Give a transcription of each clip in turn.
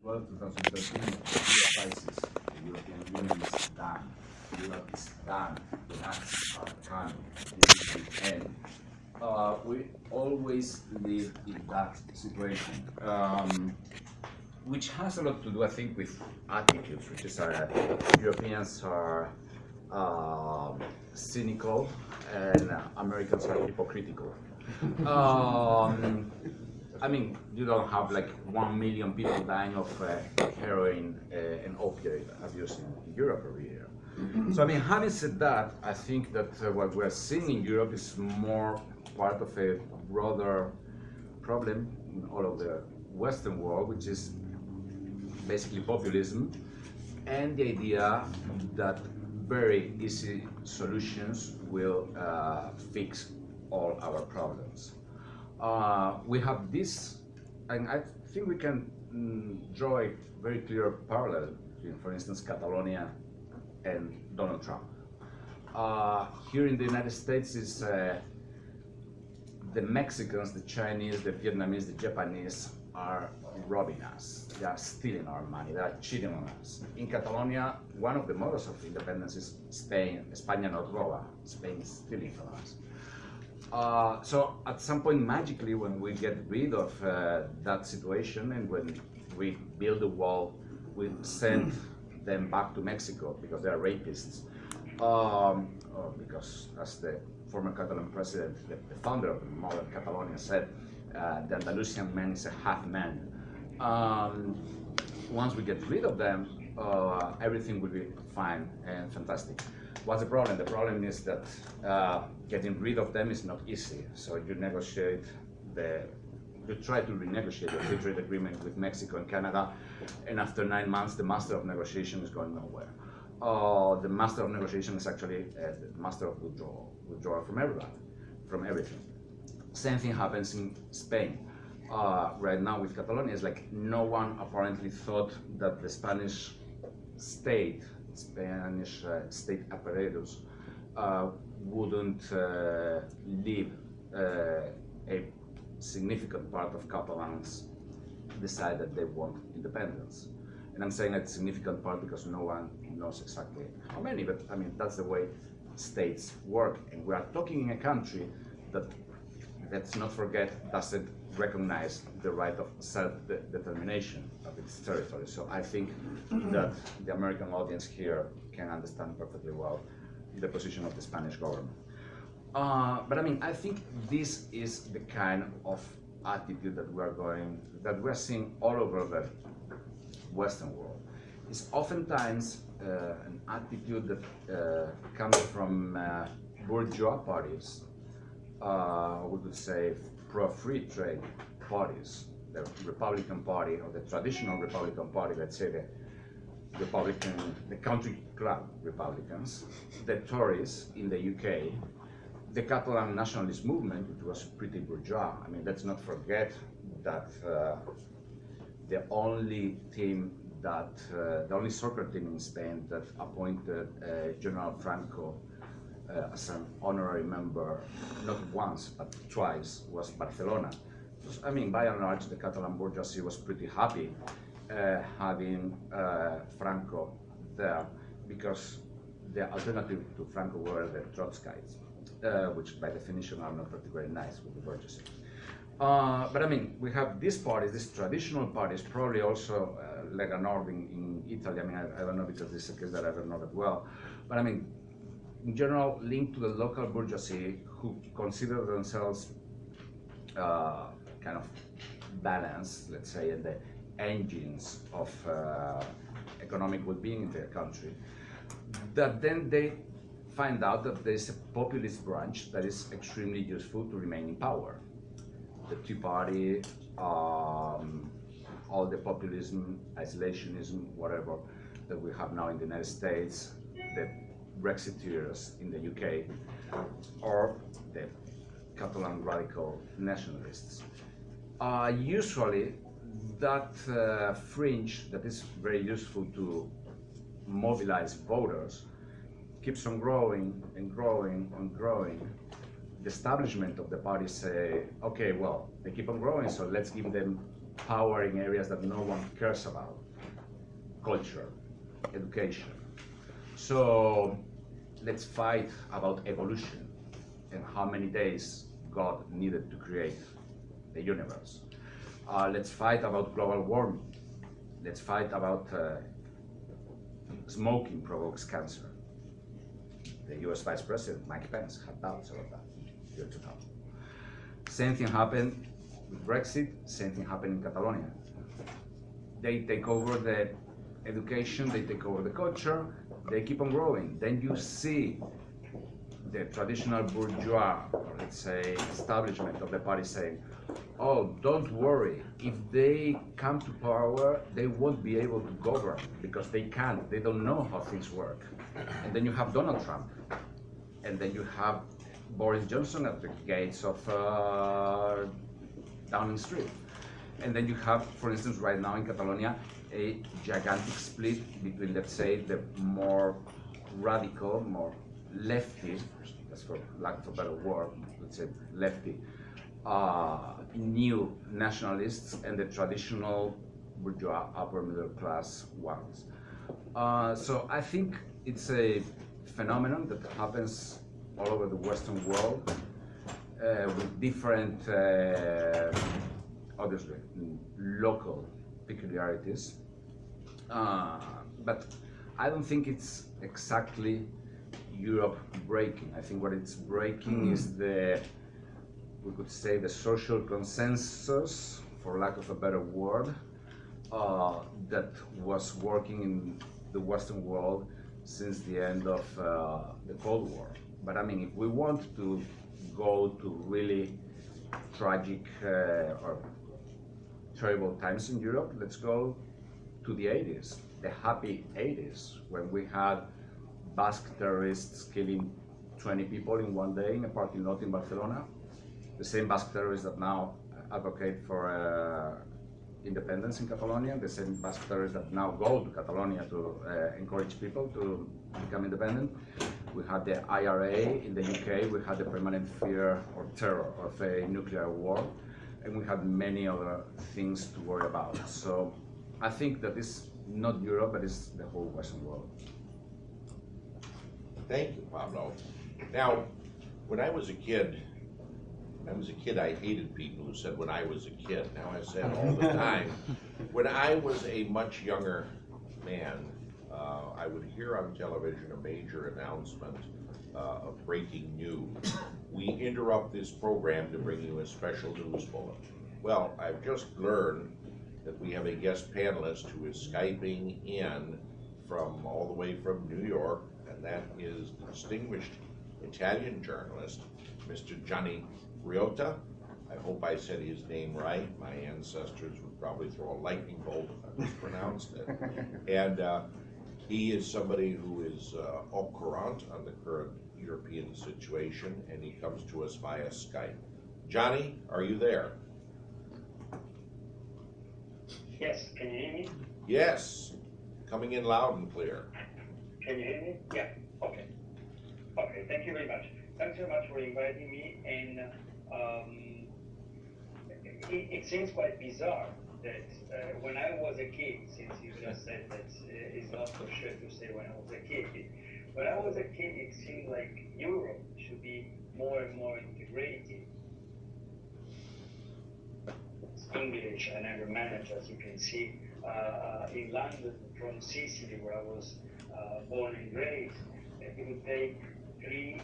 Well, 2013, the crisis, the European Union is done. Europe is done. The Nazis are coming. This is the end. We always live in that situation, which has a lot to do, I think, with attitudes, which is Europeans are cynical and Americans are hypocritical. I mean, you don't have like 1 million people dying of heroin and opioid abuse in Europe every year. So I mean, having said that, I think that what we're seeing in Europe is more part of a broader problem in all of the Western world, which is basically populism and the idea that very easy solutions will fix all our problems. We have this, and I think we can draw a very clear parallel between, for instance, Catalonia and Donald Trump. Here in the United States is the Mexicans, the Chinese, the Vietnamese, the Japanese are robbing us. They are stealing our money. They are cheating on us. In Catalonia, one of the models of independence is Spain. España nos roba. Spain is stealing from us. So at some point, magically, when we get rid of that situation and when we build a wall, we send them back to Mexico because they are rapists. Or because, as the former Catalan president, the founder of the modern Catalonia said, the Andalusian man is a half man. Once we get rid of them, everything will be fine and fantastic. What's the problem? The problem is that getting rid of them is not easy. So you negotiate you try to renegotiate the free trade agreement with Mexico and Canada, and after 9 months, the master of negotiation is going nowhere. The master of negotiation is actually the master of withdrawal from everything. Same thing happens in Spain. Right now with Catalonia, it's like no one apparently thought that the Spanish state apparatus wouldn't leave a significant part of Catalans decide that they want independence. And I'm saying that significant part because no one knows exactly how many, but I mean, that's the way states work. And we are talking in a country that, let's not forget, doesn't recognize the right of self-determination of its territory. So I think that the American audience here can understand perfectly well the position of the Spanish government. But I mean, I think this is the kind of attitude that we're seeing all over the Western world. It's oftentimes an attitude that comes from bourgeois parties, we could say pro-free trade parties, the Republican Party or the traditional Republican Party, let's say the country club Republicans, the Tories in the UK, the Catalan nationalist movement, which was pretty bourgeois. I mean, let's not forget that the only soccer team in Spain that appointed General Franco as an honorary member, not once, but twice, was Barcelona. I mean, by and large, the Catalan bourgeoisie was pretty happy having Franco there, because the alternative to Franco were the Trotskyites, which by definition are not particularly nice with the bourgeoisie. But I mean, we have these parties, these traditional parties, probably also Lega Nord in Italy. I mean, I don't know because this is a case that I don't know that well. But I mean, in general, linked to the local bourgeoisie who consider themselves kind of balanced, let's say, and the engines of economic well-being in their country, that then they find out that there's a populist branch that is extremely useful to remain in power. The Tea Party, all the populism, isolationism, whatever, that we have now in the United States, the Brexiteers in the UK, or the Catalan radical nationalists. Usually, that fringe that is very useful to mobilize voters keeps on growing and growing and growing. The establishment of the party say, okay, well, they keep on growing, so let's give them power in areas that no one cares about: culture, education. So let's fight about evolution and how many days God needed to create the universe. Let's fight about global warming. Let's fight about smoking provokes cancer. The US Vice President, Mike Pence, had doubts about that years ago. Same thing happened with Brexit, same thing happened in Catalonia. They take over the education, they take over the culture, they keep on growing. Then you see the traditional bourgeois, or let's say establishment of the party saying, oh, don't worry, if they come to power, they won't be able to govern because they can't, they don't know how things work. And then you have Donald Trump, and then you have Boris Johnson at the gates of Downing Street. And then you have, for instance, right now in Catalonia, a gigantic split between, let's say, the more radical, more lefty, that's for lack of a better word, let's say lefty, new nationalists and the traditional bourgeois upper middle class ones. So I think it's a phenomenon that happens all over the Western world with different, obviously, local peculiarities. But I don't think it's exactly Europe breaking. I think what it's breaking is we could say the social consensus, for lack of a better word, that was working in the Western world since the end of the Cold War. But I mean, if we want to go to really tragic or terrible times in Europe, let's go to the 80s, the happy 80s, when we had Basque terrorists killing 20 people in one day in a parking lot in Barcelona. The same Basque terrorists that now advocate for independence in Catalonia, the same Basque terrorists that now go to Catalonia to encourage people to become independent. We had the IRA in the UK, we had the permanent fear or terror of a nuclear war, and we had many other things to worry about. So I think that it's not Europe, but it's the whole Western world. Thank you, Pablo. Now, when I was a kid, I hated people who said when I was a kid. Now I say it all the time. When I was a much younger man, I would hear on television a major announcement of breaking news. We interrupt this program to bring you a special news bulletin. Well, I've just learned that we have a guest panelist who is Skyping in from all the way from New York, and that is the distinguished Italian journalist, Mr. Gianni Riotta. I hope I said his name right. My ancestors would probably throw a lightning bolt if I mispronounced it. And he is somebody who is au courant on the current European situation, and he comes to us via Skype. Gianni, are you there? Yes, can you hear me? Yes, coming in loud and clear. Can you hear me? Yeah, okay. Okay, thank you very much. Thanks so much for inviting me, and it seems quite bizarre that when I was a kid, since you just said that it's not for sure to say when I was a kid, when I was a kid it seemed like Europe should be more and more integrated. English, I never managed, as you can see, in London, from Sicily, where I was born and raised. It would take 3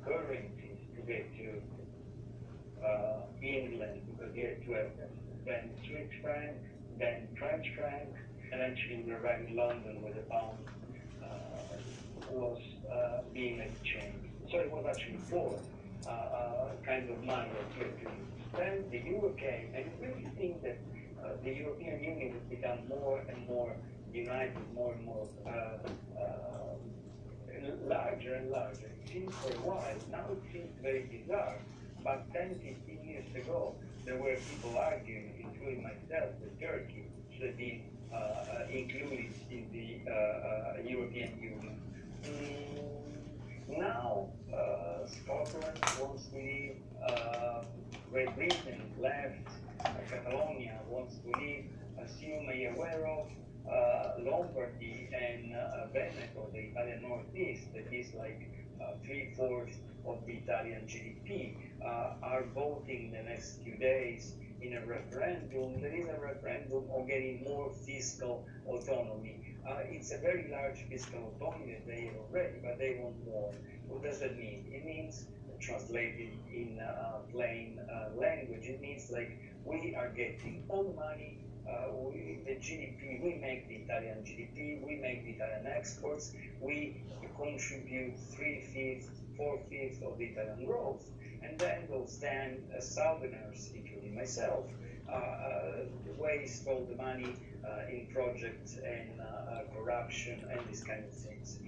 currencies to get to England, because you had to have then Swiss franc, then French franc, and actually we arrived in London where the pound was being exchanged. So it was actually 4 kinds of money that you had to use. Then the euro came, and you really think that the European Union would become more and more united, more and more larger and larger. It seems for a while. Now it seems very bizarre. But 10, 15 years ago, there were people arguing, including myself, that Turkey should be included in the European Union. Now, Scotland wants to leave, Great Britain left, Catalonia wants to leave, as you may be aware of, Lombardy and Veneto, the Italian Northeast, that is like 3/4 of the Italian GDP, are voting the next few days in a referendum. There is a referendum on getting more fiscal autonomy. It's a very large fiscal autonomy that they have already, but they want more. What does that mean? It means, translated in plain language, it means like we are getting all the money, the GDP, we make the Italian GDP, we make the Italian exports, we contribute 3/5, 4/5 of the Italian growth, and then those damn Southerners, including myself, waste all the money in projects and corruption and these kind of things.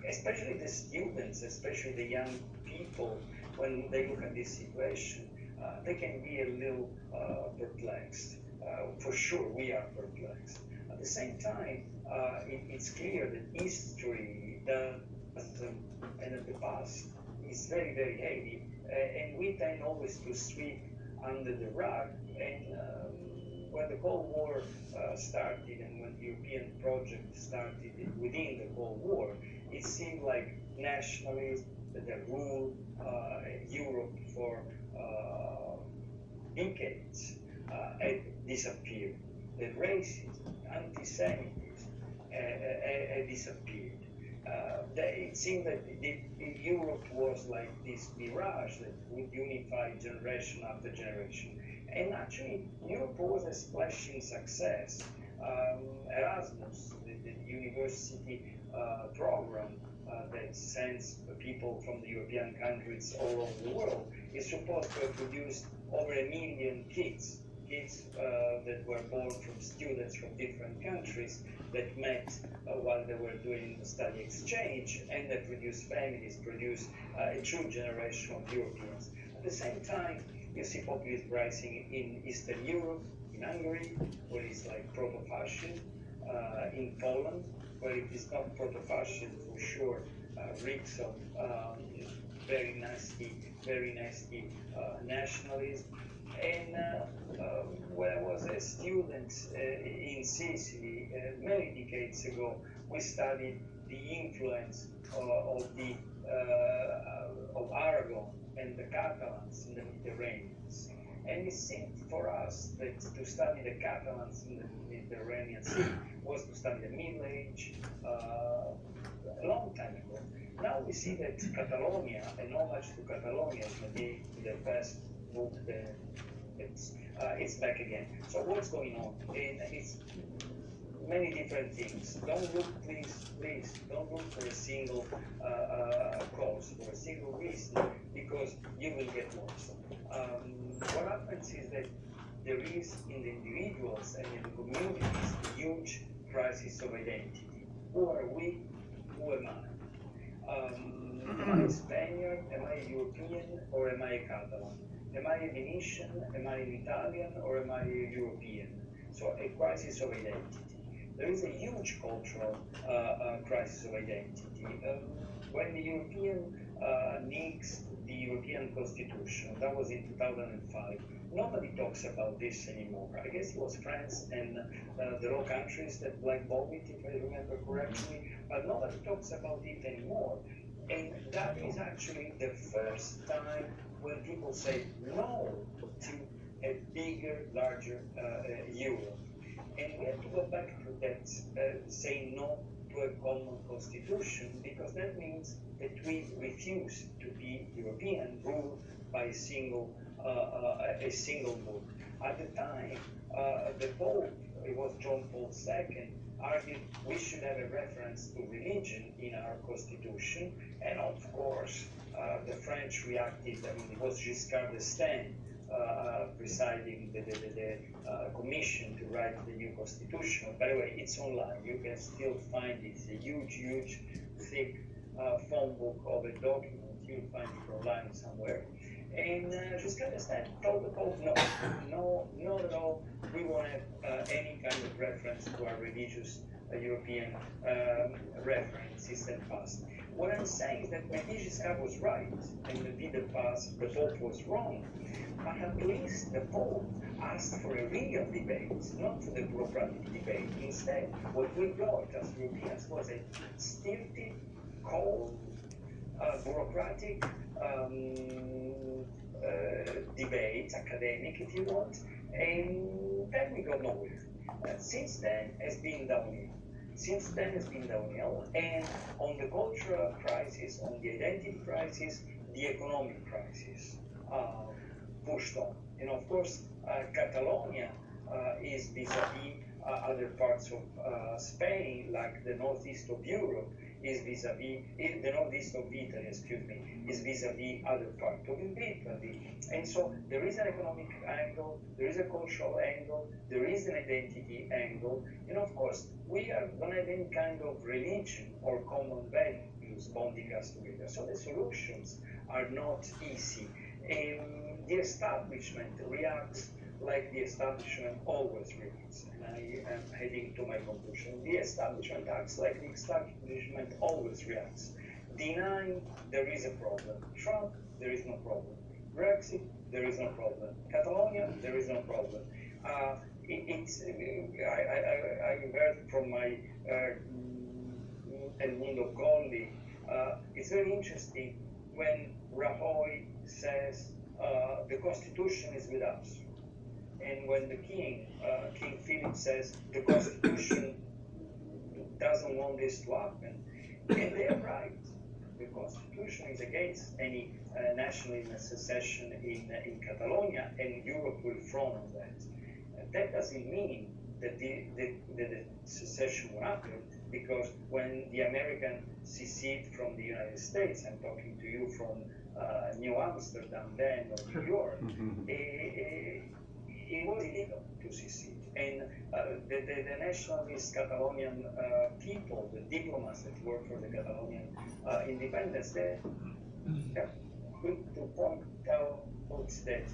Especially the students, especially the young people, when they look at this situation, they can be a little perplexed. For sure, we are perplexed. At the same time, it's clear that history doesn't, and the past is very, very heavy, and we tend always to sweep under the rug. And when the Cold War started, and when the European project started within the Cold War, it seemed like nationalism that ruled Europe for decades had disappeared. The racism, anti-Semitism had disappeared. It seemed that Europe was like this mirage that would unify generation after generation. And actually, Europe was a splashing success. Erasmus, the university program that sends people from the European countries all over the world, is supposed to have produced over 1 million kids that were born from students from different countries that met while they were doing study exchange, and that produced families, produced a true generation of Europeans. At the same time, you see populism rising in Eastern Europe, in Hungary, where it's like proto-fascism, in Poland, where it is not proto-fascism for sure, reeks of very nasty nationalism. And when I was a student in Sicily many decades ago, we studied the influence of Aragon and the Catalans in the Mediterranean. And it seemed for us that to study the Catalans in the Mediterranean Sea was to study the Middle Age a long time ago. Now we see that Catalonia, and homage to Catalonia, is maybe the best book that it's back again. So what's going on? And it's many different things. Don't look, please, don't look for a single cause, for a single reason, because you will get lost. What happens is that there is in the individuals and in the communities a huge crisis of identity. Who are we? Who am I? Am I a Spaniard? Am I a European? Or am I a Catalan? Am I a Venetian? Am I an Italian? Or am I a European? So a crisis of identity. There is a huge cultural crisis of identity. When the European nixed the European Constitution, that was in 2005, nobody talks about this anymore. I guess it was France and the Low Countries that black voted, if I remember correctly, but nobody talks about it anymore. And that is actually the first time when people say no to a bigger, larger Europe. And we have to go back to that, saying no to a common constitution, because that means that we refuse to be European, ruled by a single book. At the time, the Pope, it was John Paul II, argued we should have a reference to religion in our constitution, and of course, the French reacted. I mean, it was Giscard d'Estaing presiding the commission to write the new constitution. By the way, it's online. You can still find it. It's a huge, thick phone book of a document. You'll find it online somewhere. And Giscard d'Estaing told the Pope, no, not at all. We won't have any kind of reference to our religious European reference. He said fast. What I'm saying is that maybe Giscard was right, and maybe the Pope was wrong, but at least the Pope asked for a real debate, not for the bureaucratic debate. Instead, what we got as Europeans was a stilted, cold, bureaucratic debate, academic if you want, and then we got nowhere. Since then, has been downhill. Since then, has been downhill, and on the cultural crisis, on the identity crisis, the economic crisis pushed on. And of course, Catalonia is vis-a-vis other parts of Spain, like the northeast of Europe, is vis-a-vis, the northeast of Italy, excuse me, is vis-a-vis other parts of Italy. And so there is an economic angle, there is a cultural angle, there is an identity angle, and of course, we don't have any kind of religion or common values bonding us together. So the solutions are not easy. And the establishment reacts like the establishment always reacts. And I am heading to my conclusion. The establishment acts like the establishment always reacts. Denying there is a problem. Trump, there is no problem. Brexit, there is no problem. Catalonia, there is no problem. I heard from my El Mundo colleague, it's very interesting when Rajoy says the Constitution is with us. And when the King Philip says the Constitution doesn't want this to happen, and they are right. The Constitution is against any national secession in Catalonia, and Europe will frown on that. That doesn't mean that the secession will happen, because when the Americans secede from the United States, I'm talking to you from New Amsterdam then, or New York, it was illegal to secede. And the nationalist Catalonian people, the diplomats that work for the Catalonian independence, they have to point out that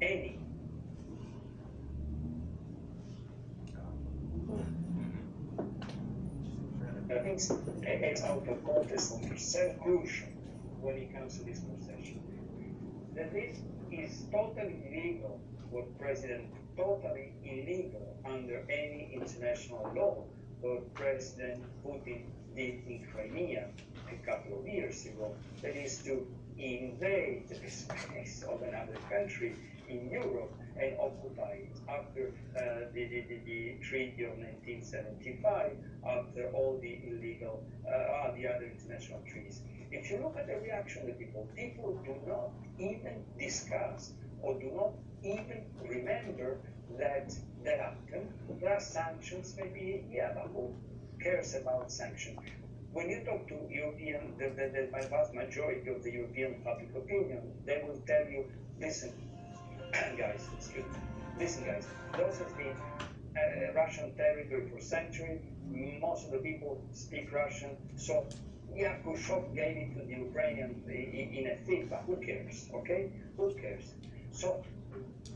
any things it's out of context and so crucial when it comes to this concession. That this is totally illegal for President, totally illegal under any international law, what President Putin did in Crimea a couple of years ago. That is to invade the space of another country in Europe and occupy it after the Treaty of 1975, after all the illegal, the other international treaties. If you look at the reaction of the people do not even discuss or do not even remember that happened. There are sanctions, maybe, yeah, but who cares about sanctions? When you talk to European, the vast majority of the European public opinion, they will tell you, listen, guys, those have been Russian territory for centuries. Most of the people speak Russian, so yeah, Khrushchev gave it to the Ukrainians in a fit, but who cares, okay? Who cares? So,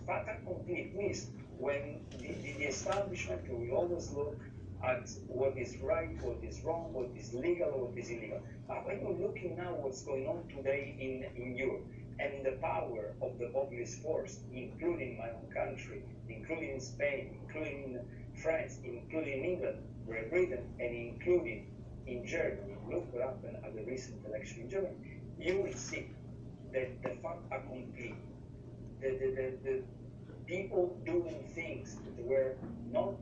but a complete list, when the establishment will always look at what is right, what is wrong, what is legal, what is illegal. But when you're looking now what's going on today in Europe, and the power of the populist force, including my own country, including Spain, including France, including England, Great Britain, and including in Germany, look what happened at the recent election in Germany, you will see that the fact accompli, the people doing things that were not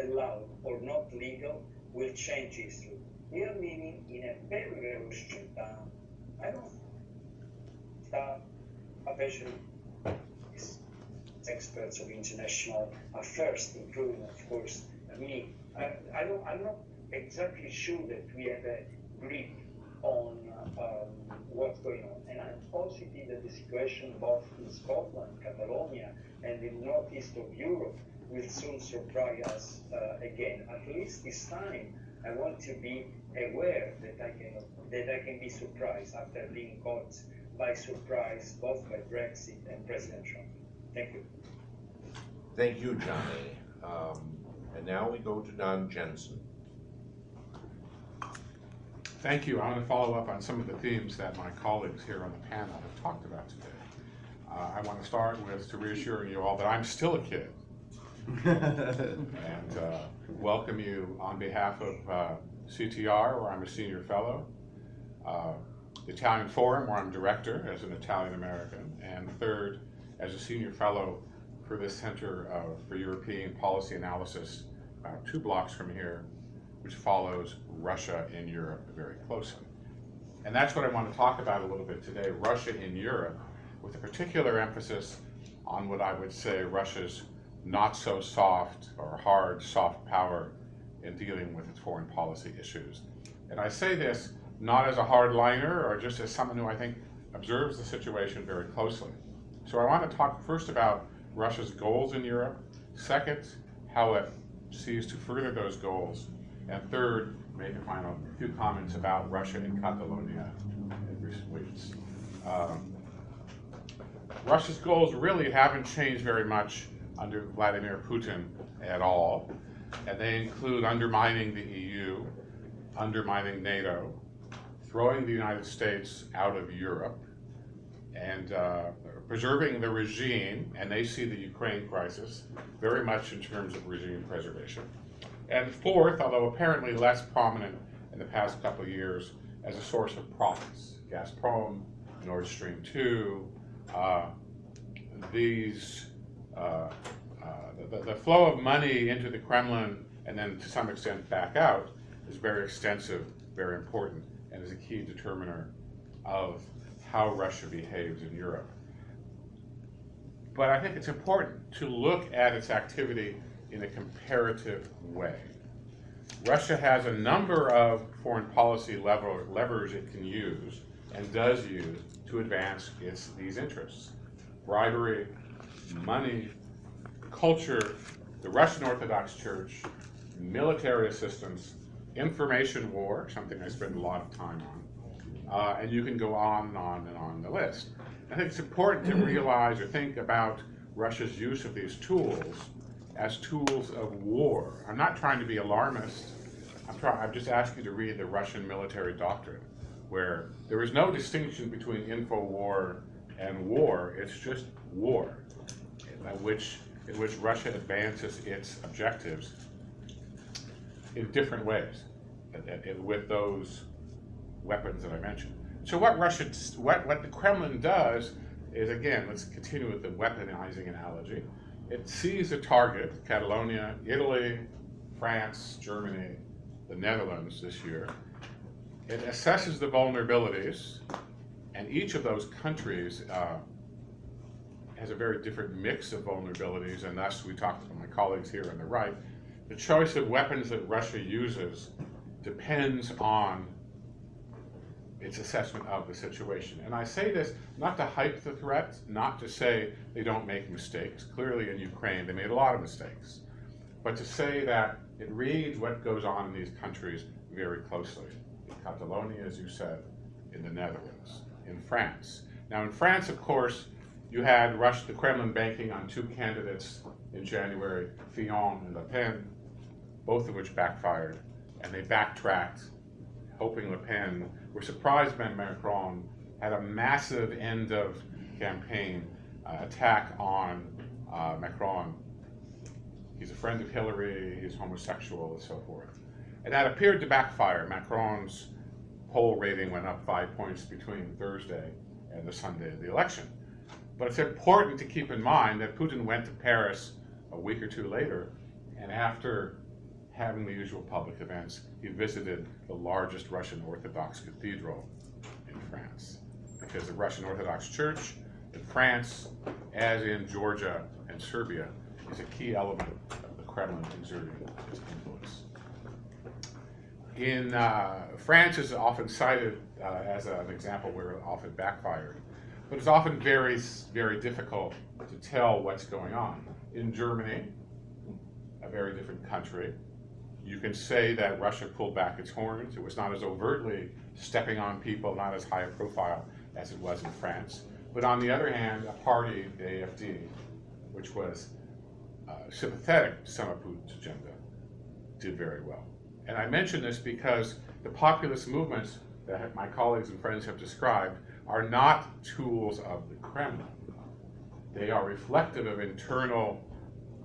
allowed or not legal will change history. We are living in a very, very restricted time. I don't especially experts of international affairs, including, of course, me. I'm not exactly sure that we have a grip on what's going on. And I'm positive that the situation both in Scotland, Catalonia, and in the northeast of Europe will soon surprise us again. At least this time, I want to be aware that I can be surprised after being caught by surprise both by Brexit and President Trump. Thank you. Thank you, Gianni. And now we go to Don Jensen. Thank you. I want to follow up on some of the themes that my colleagues here on the panel have talked about today. I want to start with to reassuring you all that I'm still a kid. And welcome you on behalf of CTR, where I'm a senior fellow, the Italian Forum, where I'm director as an Italian American, and third, as a senior fellow for this Center for European Policy Analysis, about 2 blocks from here, which follows Russia in Europe very closely. And that's what I want to talk about a little bit today, Russia in Europe, with a particular emphasis on what I would say Russia's not so soft or hard soft power in dealing with its foreign policy issues. And I say this not as a hardliner or just as someone who I think observes the situation very closely. So I want to talk first about Russia's goals in Europe, second, how it seeks to further those goals, and third, make a few comments about Russia in Catalonia in recent weeks. Russia's goals really haven't changed very much under Vladimir Putin at all, and they include undermining the EU, undermining NATO, throwing the United States out of Europe, and preserving the regime, and they see the Ukraine crisis very much in terms of regime preservation. And fourth, although apparently less prominent in the past couple of years, as a source of profits. Gazprom, Nord Stream 2, the flow of money into the Kremlin and then to some extent back out is very extensive, very important, and is a key determiner of how Russia behaves in Europe. But I think it's important to look at its activity in a comparative way. Russia has a number of foreign policy levers it can use and does use to advance these interests. Bribery, money, culture, the Russian Orthodox Church, military assistance, information war, something I spend a lot of time on, and you can go on and on and on the list. I think it's important to realize or think about Russia's use of these tools as tools of war. I'm not trying to be alarmist. I'm just asking you to read the Russian military doctrine, where there is no distinction between info-war and war. It's just war, in which Russia advances its objectives in different ways with those weapons that I mentioned. So what the Kremlin does is, again, let's continue with the weaponizing analogy. It sees a target, Catalonia, Italy, France, Germany, the Netherlands this year. It assesses the vulnerabilities, and each of those countries has a very different mix of vulnerabilities, and thus we talked to my colleagues here on the right. The choice of weapons that Russia uses depends on its assessment of the situation. And I say this not to hype the threat, not to say they don't make mistakes. Clearly in Ukraine they made a lot of mistakes. But to say that it reads what goes on in these countries very closely. In Catalonia, as you said, in the Netherlands, in France. Now in France, of course, you had the Kremlin banking on 2 candidates in January, Fillon and Le Pen, both of which backfired, and they backtracked, hoping Le Pen. Were surprised by Macron, had a massive end of campaign attack on Macron. He's a friend of Hillary, he's homosexual, and so forth. And that appeared to backfire. Macron's poll rating went up 5 points between Thursday and the Sunday of the election. But it's important to keep in mind that Putin went to Paris a week or 2 later, and after having the usual public events, he visited the largest Russian Orthodox cathedral in France. Because the Russian Orthodox Church in France, as in Georgia and Serbia, is a key element of the Kremlin exerting its influence. In France is often cited as an example where it often backfired, but it's often very, very difficult to tell what's going on. In Germany, a very different country, you can say that Russia pulled back its horns. It was not as overtly stepping on people, not as high a profile as it was in France. But on the other hand, a party, the AfD, which was sympathetic to some of Putin's agenda, did very well. And I mention this because the populist movements that my colleagues and friends have described are not tools of the Kremlin. They are reflective of internal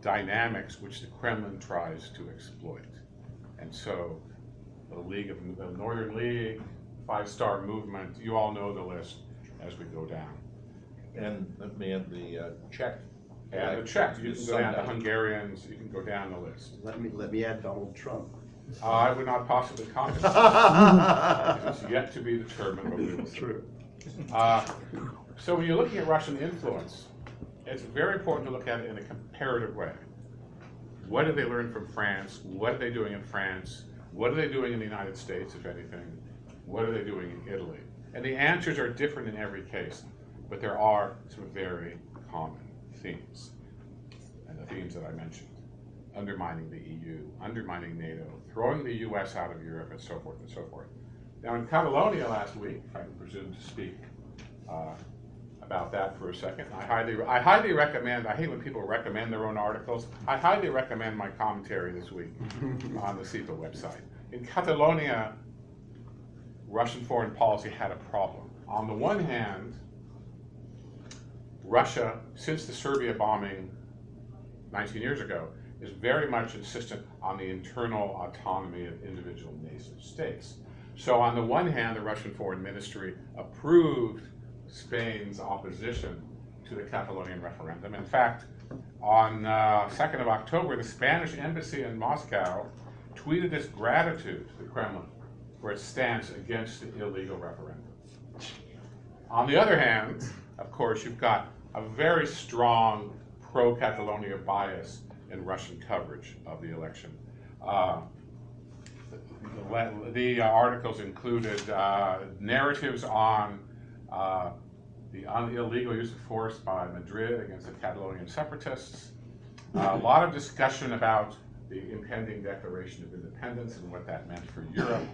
dynamics which the Kremlin tries to exploit. And so the Northern League, Five-Star Movement, you all know the list as we go down. And the Czech. And the Czechs, you can go down to Hungarians, you can go down the list. Let me add Donald Trump. I would not possibly comment. It's yet to be determined, but we will see. True. So when you're looking at Russian influence, it's very important to look at it in a comparative way. What did they learn from France? What are they doing in France? What are they doing in the United States, if anything? What are they doing in Italy? And the answers are different in every case, but there are some very common themes. And the themes that I mentioned: undermining the EU, undermining NATO, throwing the US out of Europe, and so forth and so forth. Now in Catalonia last week, if I can presume to speak about that for a second, I highly recommend, I hate when people recommend their own articles, I highly recommend my commentary this week on the SIPA website. In Catalonia, Russian foreign policy had a problem. On the one hand, Russia, since the Serbia bombing 19 years ago, is very much insistent on the internal autonomy of individual nation states. So on the one hand, the Russian Foreign Ministry approved Spain's opposition to the Catalonian referendum. In fact, on 2nd of October, the Spanish embassy in Moscow tweeted its gratitude to the Kremlin for its stance against the illegal referendum. On the other hand, of course, you've got a very strong pro-Catalonia bias in Russian coverage of the election. The articles included narratives on the illegal use of force by Madrid against the Catalonian separatists, a lot of discussion about the impending Declaration of Independence and what that meant for Europe,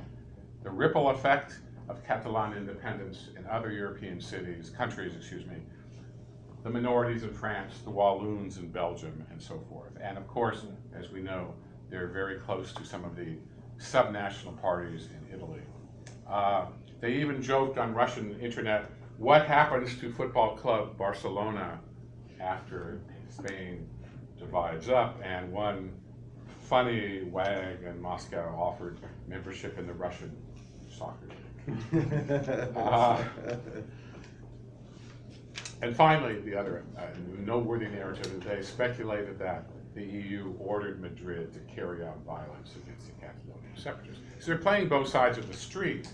the ripple effect of Catalan independence in other European countries, the minorities in France, the Walloons in Belgium, and so forth. And of course, as we know, they're very close to some of the subnational parties in Italy. They even joked on Russian internet, what happens to football club Barcelona after Spain divides up? And one funny wag in Moscow offered membership in the Russian soccer league. And finally, the other noteworthy narrative is they speculated that the EU ordered Madrid to carry out violence against the Catalonian separatists. So they're playing both sides of the street,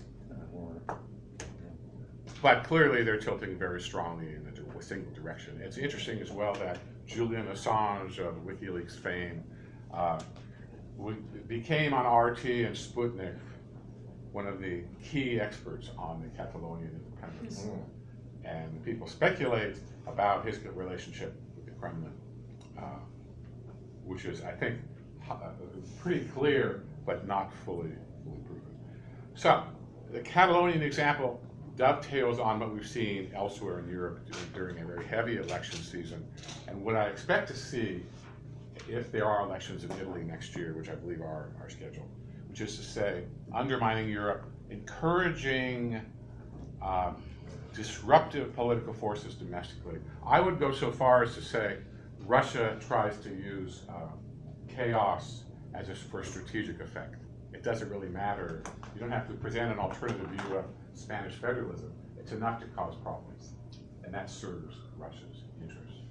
but clearly they're tilting very strongly in a single direction. It's interesting as well that Julian Assange of WikiLeaks fame became on RT and Sputnik one of the key experts on the Catalonian independence. And people speculate about his relationship with the Kremlin, which is, I think, pretty clear, but not fully proven. So, the Catalonian example dovetails on what we've seen elsewhere in Europe during a very heavy election season, and what I expect to see if there are elections in Italy next year, which I believe are scheduled, which is to say, undermining Europe, encouraging disruptive political forces domestically. I would go so far as to say Russia tries to use chaos for strategic effect. It doesn't really matter. You don't have to present an alternative view of Spanish federalism. It's enough to cause problems, and that serves Russia's interests.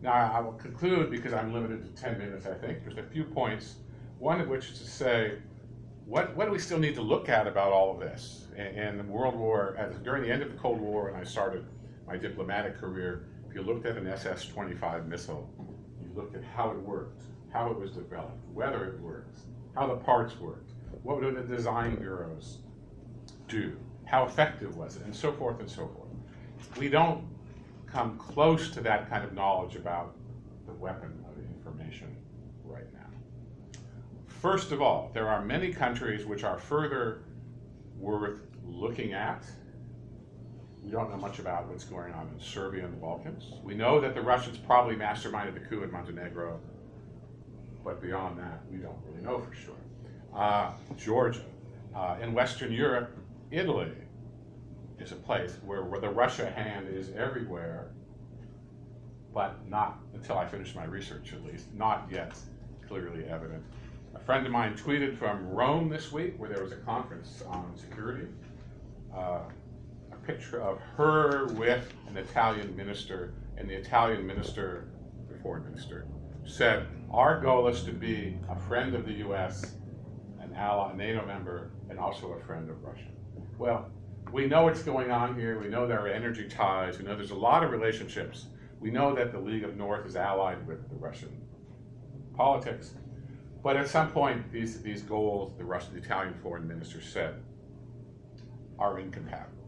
Now, I will conclude, because I'm limited to 10 minutes, I think. There's a few points, one of which is to say, what do we still need to look at about all of this? And the World War, during the end of the Cold War, when I started my diplomatic career, if you looked at an SS-25 missile, you looked at how it worked, how it was developed, whether it worked, how the parts worked, what would the design bureaus do, how effective was it, and so forth and so forth. We don't come close to that kind of knowledge about the weapon of information right now. First of all, there are many countries which are further worth looking at. We don't know much about what's going on in Serbia and the Balkans. We know that the Russians probably masterminded the coup in Montenegro, but beyond that, we don't really know for sure. Georgia. In Western Europe, Italy is a place where the Russia hand is everywhere, but not, until I finish my research at least, not yet clearly evident. A friend of mine tweeted from Rome this week, where there was a conference on security, a picture of her with an Italian minister, and the Italian minister, the foreign minister, said, our goal is to be a friend of the US, an ally, a NATO member, and also a friend of Russia. Well, we know what's going on here. We know there are energy ties. We know there's a lot of relationships. We know that the League of North is allied with the Russian politics. But at some point, these goals, the Italian foreign minister said, are incompatible.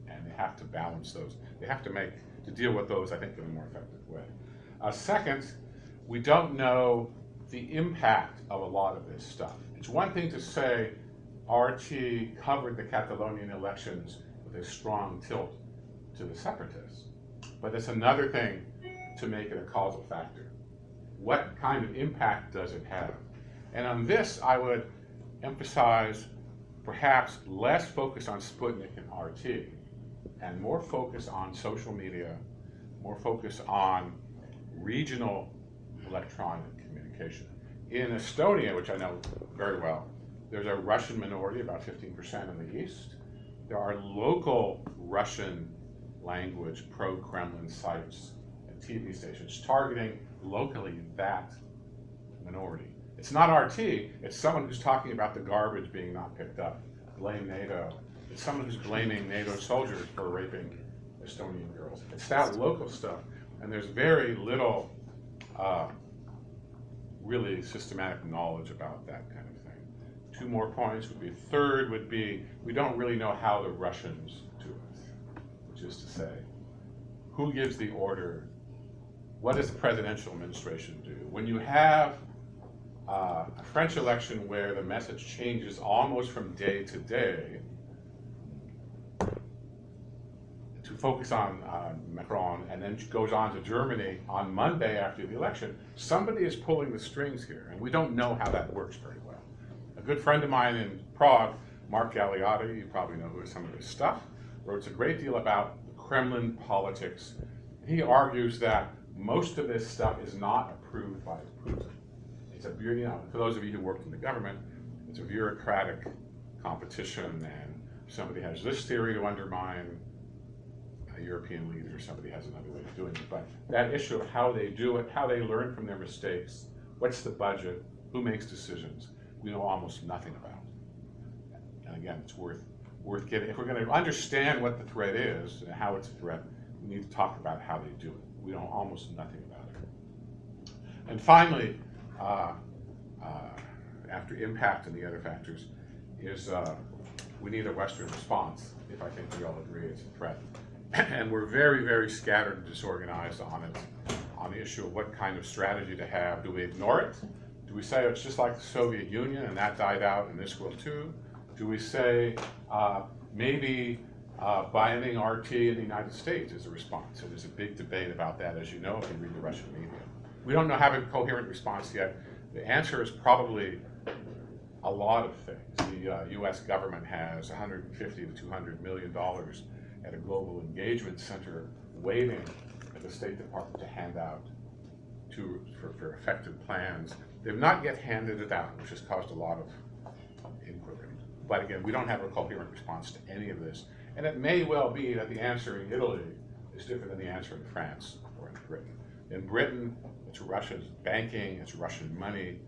And they have to balance those. They have to deal with those, I think, in a more effective way. Second, we don't know the impact of a lot of this stuff. It's one thing to say RT covered the Catalonian elections with a strong tilt to the separatists, but it's another thing to make it a causal factor. What kind of impact does it have? And on this, I would emphasize perhaps less focus on Sputnik and RT, and more focus on social media, more focus on regional electronic communication. In Estonia, which I know very well, there's a Russian minority, about 15% in the east. There are local Russian language pro-Kremlin sites and TV stations targeting locally that minority. It's not RT, it's someone who's talking about the garbage being not picked up. Blame NATO. It's someone who's blaming NATO soldiers for raping Estonian girls. It's that local stuff, and there's very little really systematic knowledge about that kind of thing. 2 more points would be, third would be, we don't really know how the Russians do it, which is to say, who gives the order? What does the presidential administration do? When you have a French election where the message changes almost from day to day, to focus on Macron, and then goes on to Germany on Monday after the election, somebody is pulling the strings here, and we don't know how that works very well. A good friend of mine in Prague, Mark Galeotti, you probably know who some of his stuff, wrote a great deal about the Kremlin politics. He argues that most of this stuff is not approved by Putin. It's a, for those of you who worked in the government, it's a bureaucratic competition, and somebody has this theory to undermine a European leader, somebody has another way of doing it. But that issue of how they do it, how they learn from their mistakes, what's the budget, who makes decisions, we know almost nothing about. And again, it's worth getting. If we're going to understand what the threat is and how it's a threat, we need to talk about how they do it. We know almost nothing about it. And finally, after impact and the other factors, is we need a Western response, if I think we all agree it's a threat. And we're very, very scattered and disorganized on it, on the issue of what kind of strategy to have. Do we ignore it? Do we say it's just like the Soviet Union and that died out and this will too? Do we say maybe banning RT in the United States is a response? So there's a big debate about that, as you know, if you read the Russian media. We don't have a coherent response yet. The answer is probably a lot of things. The US government has $150 to $200 million at a global engagement center waiting at the State Department to hand out for effective plans. They've not yet handed it out, which has caused a lot of inquiry. But again, we don't have a coherent response to any of this. And it may well be that the answer in Italy is different than the answer in France or in Britain. In Britain, it's Russia's banking, it's Russian money.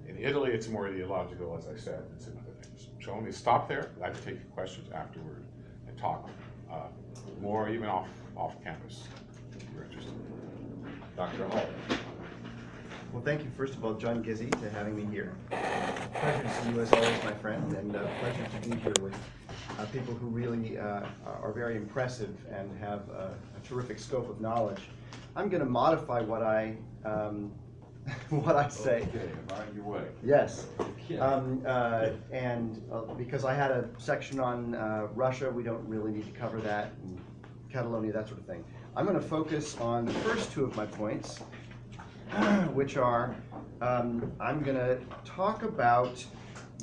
In Italy, it's more ideological, as I said, it's in other things. So let me stop there. I'd like to take your questions afterward and talk more, even off campus, if you're interested. Dr. Hall. Well, thank you, first of all, John Gizzi, for having me here. Pleasure to see you as always, my friend, and pleasure to be here with people who really are very impressive and have a terrific scope of knowledge. I'm going to modify what I say. Okay, mind your way. Yes, and because I had a section on Russia, we don't really need to cover that, and Catalonia, that sort of thing. I'm going to focus on the first 2 of my points, which are, I'm going to talk about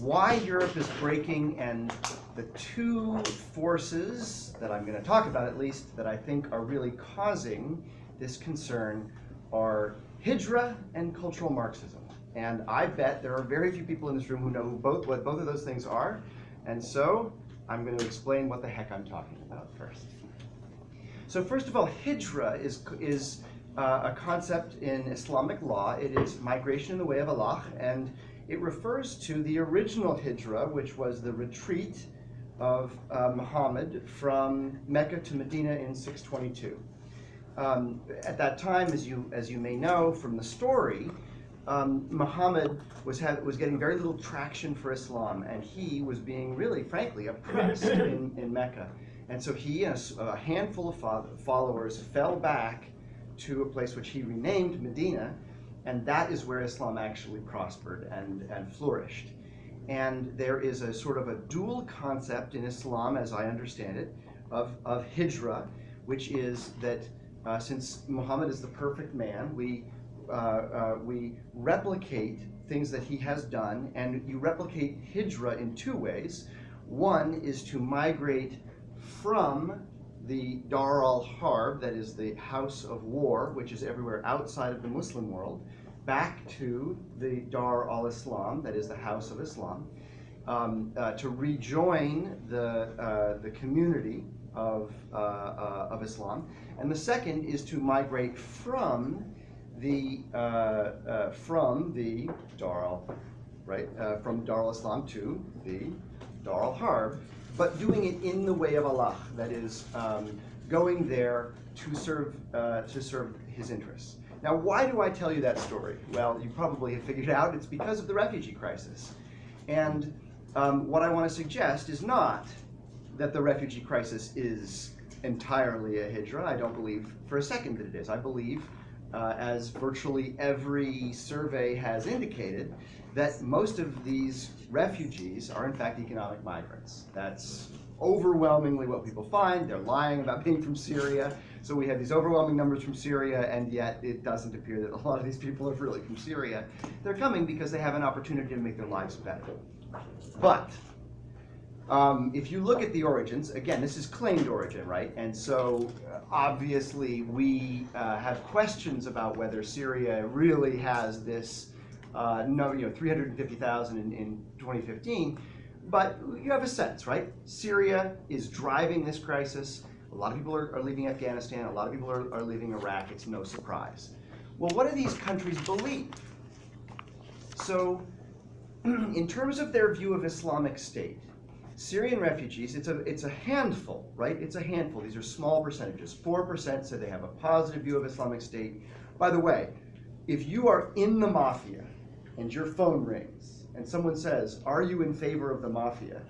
why Europe is breaking, and the two forces that I'm going to talk about, at least, that I think are really causing this concern are Hijra and cultural Marxism. And I bet there are very few people in this room who know what both of those things are. And so I'm going to explain what the heck I'm talking about first. So first of all, Hijra is a concept in Islamic law. It is migration in the way of Allah, and it refers to the original Hijra, which was the retreat of Muhammad from Mecca to Medina in 622. At that time, as you may know from the story, Muhammad was getting very little traction for Islam, and he was being really, frankly, oppressed in Mecca. And so he and a handful of followers fell back to a place which he renamed Medina, and that is where Islam actually prospered and flourished. And there is a sort of a dual concept in Islam, as I understand it, of Hijra, which is that since Muhammad is the perfect man, we replicate things that he has done, and you replicate Hijra in two ways. One is to migrate from the Dar al-Harb, that is the house of war, which is everywhere outside of the Muslim world, back to the Dar al-Islam, that is the house of Islam, to rejoin the community of Islam. And the second is to migrate from the Dar al-Islam to the Dar al-Harb, but doing it in the way of Allah, that is, going there to serve his interests. Now, why do I tell you that story? Well, you probably have figured out it's because of the refugee crisis. And what I want to suggest is not that the refugee crisis is entirely a Hijra. I don't believe for a second that it is. I believe, as virtually every survey has indicated, that most of these refugees are in fact economic migrants. That's overwhelmingly what people find. They're lying about being from Syria. So we have these overwhelming numbers from Syria, and yet it doesn't appear that a lot of these people are really from Syria. They're coming because they have an opportunity to make their lives better. But if you look at the origins, again, this is claimed origin, right? And so obviously we have questions about whether Syria really has this 350,000 in 2015, but you have a sense, right? Syria is driving this crisis. A lot of people are leaving Afghanistan. A lot of people are leaving Iraq. It's no surprise. Well, what do these countries believe? So in terms of their view of Islamic State, Syrian refugees, it's a handful, right? It's a handful. These are small percentages. 4% say they have a positive view of Islamic State. By the way, if you are in the mafia and your phone rings and someone says, "Are you in favor of the mafia?"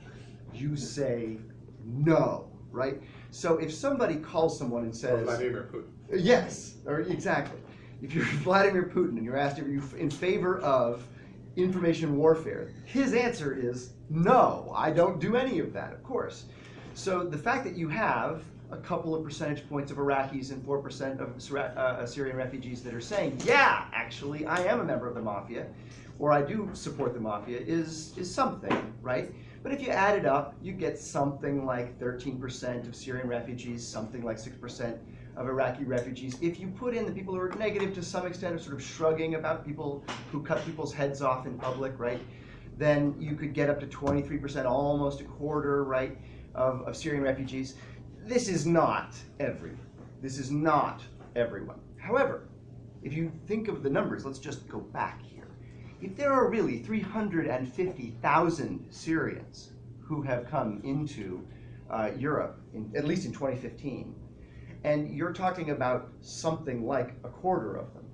you say no, right? So if somebody calls someone and says, Vladimir Putin. Yes, or exactly. If you're Vladimir Putin and you're asked, are you in favor of information warfare? His answer is no, I don't do any of that, of course. So the fact that you have a couple of percentage points of Iraqis and 4% of Syrian refugees that are saying, yeah, actually, I am a member of the mafia, or I do support the mafia, is something, right? But if you add it up, you get something like 13% of Syrian refugees, something like 6% of Iraqi refugees. If you put in the people who are negative to some extent, or sort of shrugging about people who cut people's heads off in public, right? Then you could get up to 23%, almost a quarter, right, of Syrian refugees. This is not everyone. This is not everyone. However, if you think of the numbers, let's just go back here. If there are really 350,000 Syrians who have come into Europe, at least in 2015, and you're talking about something like a quarter of them,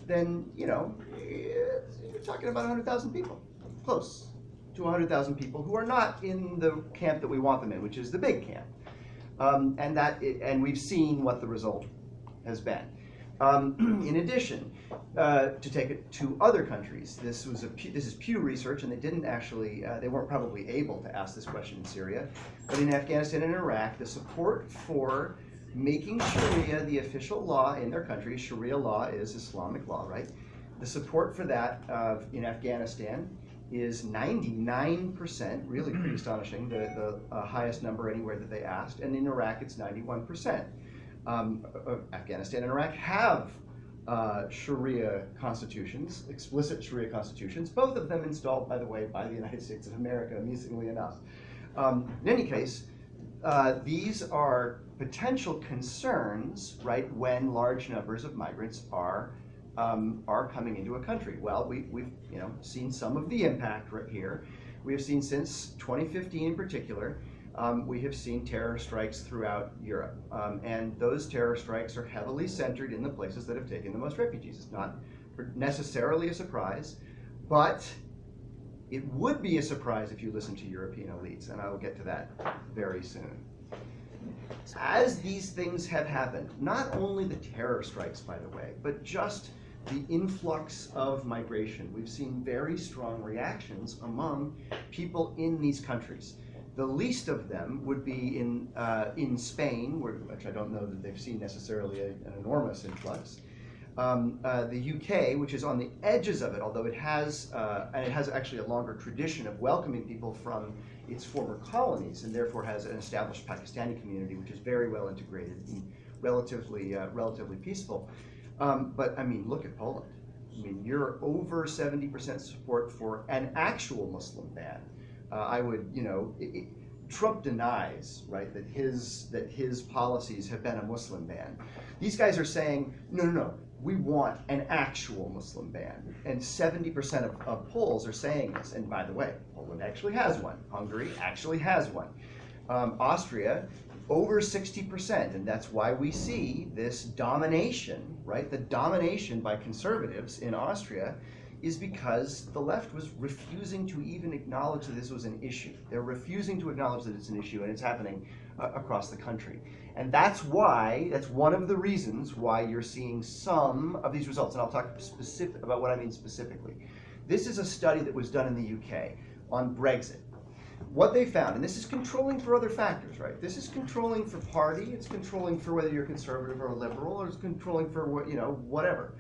then, you're talking about 100,000 people, close to 100,000 people who are not in the camp that we want them in, which is the big camp. And we've seen what the result has been. In addition, to take it to other countries, this is Pew Research, and they weren't probably able to ask this question in Syria, but in Afghanistan and Iraq, the support for making Sharia the official law in their country, Sharia law is Islamic law, right? The support for that in Afghanistan is 99%, really pretty astonishing, the highest number anywhere that they asked, and in Iraq it's 91%. Afghanistan and Iraq have Sharia constitutions, explicit Sharia constitutions, both of them installed, by the way, by the United States of America, amusingly enough. In any case, these are potential concerns, right, when large numbers of migrants are coming into a country. Well, we've seen some of the impact right here. We have seen since 2015 in particular, we have seen terror strikes throughout Europe. And those terror strikes are heavily centered in the places that have taken the most refugees. It's not necessarily a surprise, but it would be a surprise if you listen to European elites, and I will get to that very soon. As these things have happened, not only the terror strikes, by the way, but just the influx of migration, we've seen very strong reactions among people in these countries. The least of them would be in Spain, which I don't know that they've seen necessarily an enormous influx. The UK, which is on the edges of it, although it has actually a longer tradition of welcoming people from its former colonies, and therefore has an established Pakistani community, which is very well integrated and relatively peaceful. But I mean, look at Poland. I mean, you're over 70% support for an actual Muslim ban. I would, Trump denies, right, that his policies have been a Muslim ban. These guys are saying, no, we want an actual Muslim ban. And 70% of Poles are saying this. And by the way, Poland actually has one. Hungary actually has one. Austria, over 60%. And that's why we see this domination, right? The domination by conservatives in Austria is because the left was refusing to even acknowledge that this was an issue. They're refusing to acknowledge that it's an issue, and it's happening across the country. And that's one of the reasons why you're seeing some of these results. And I'll talk about what I mean specifically. This is a study that was done in the UK on Brexit. What they found, and this is controlling for other factors, right? This is controlling for party, it's controlling for whether you're conservative or liberal, or it's controlling for whatever.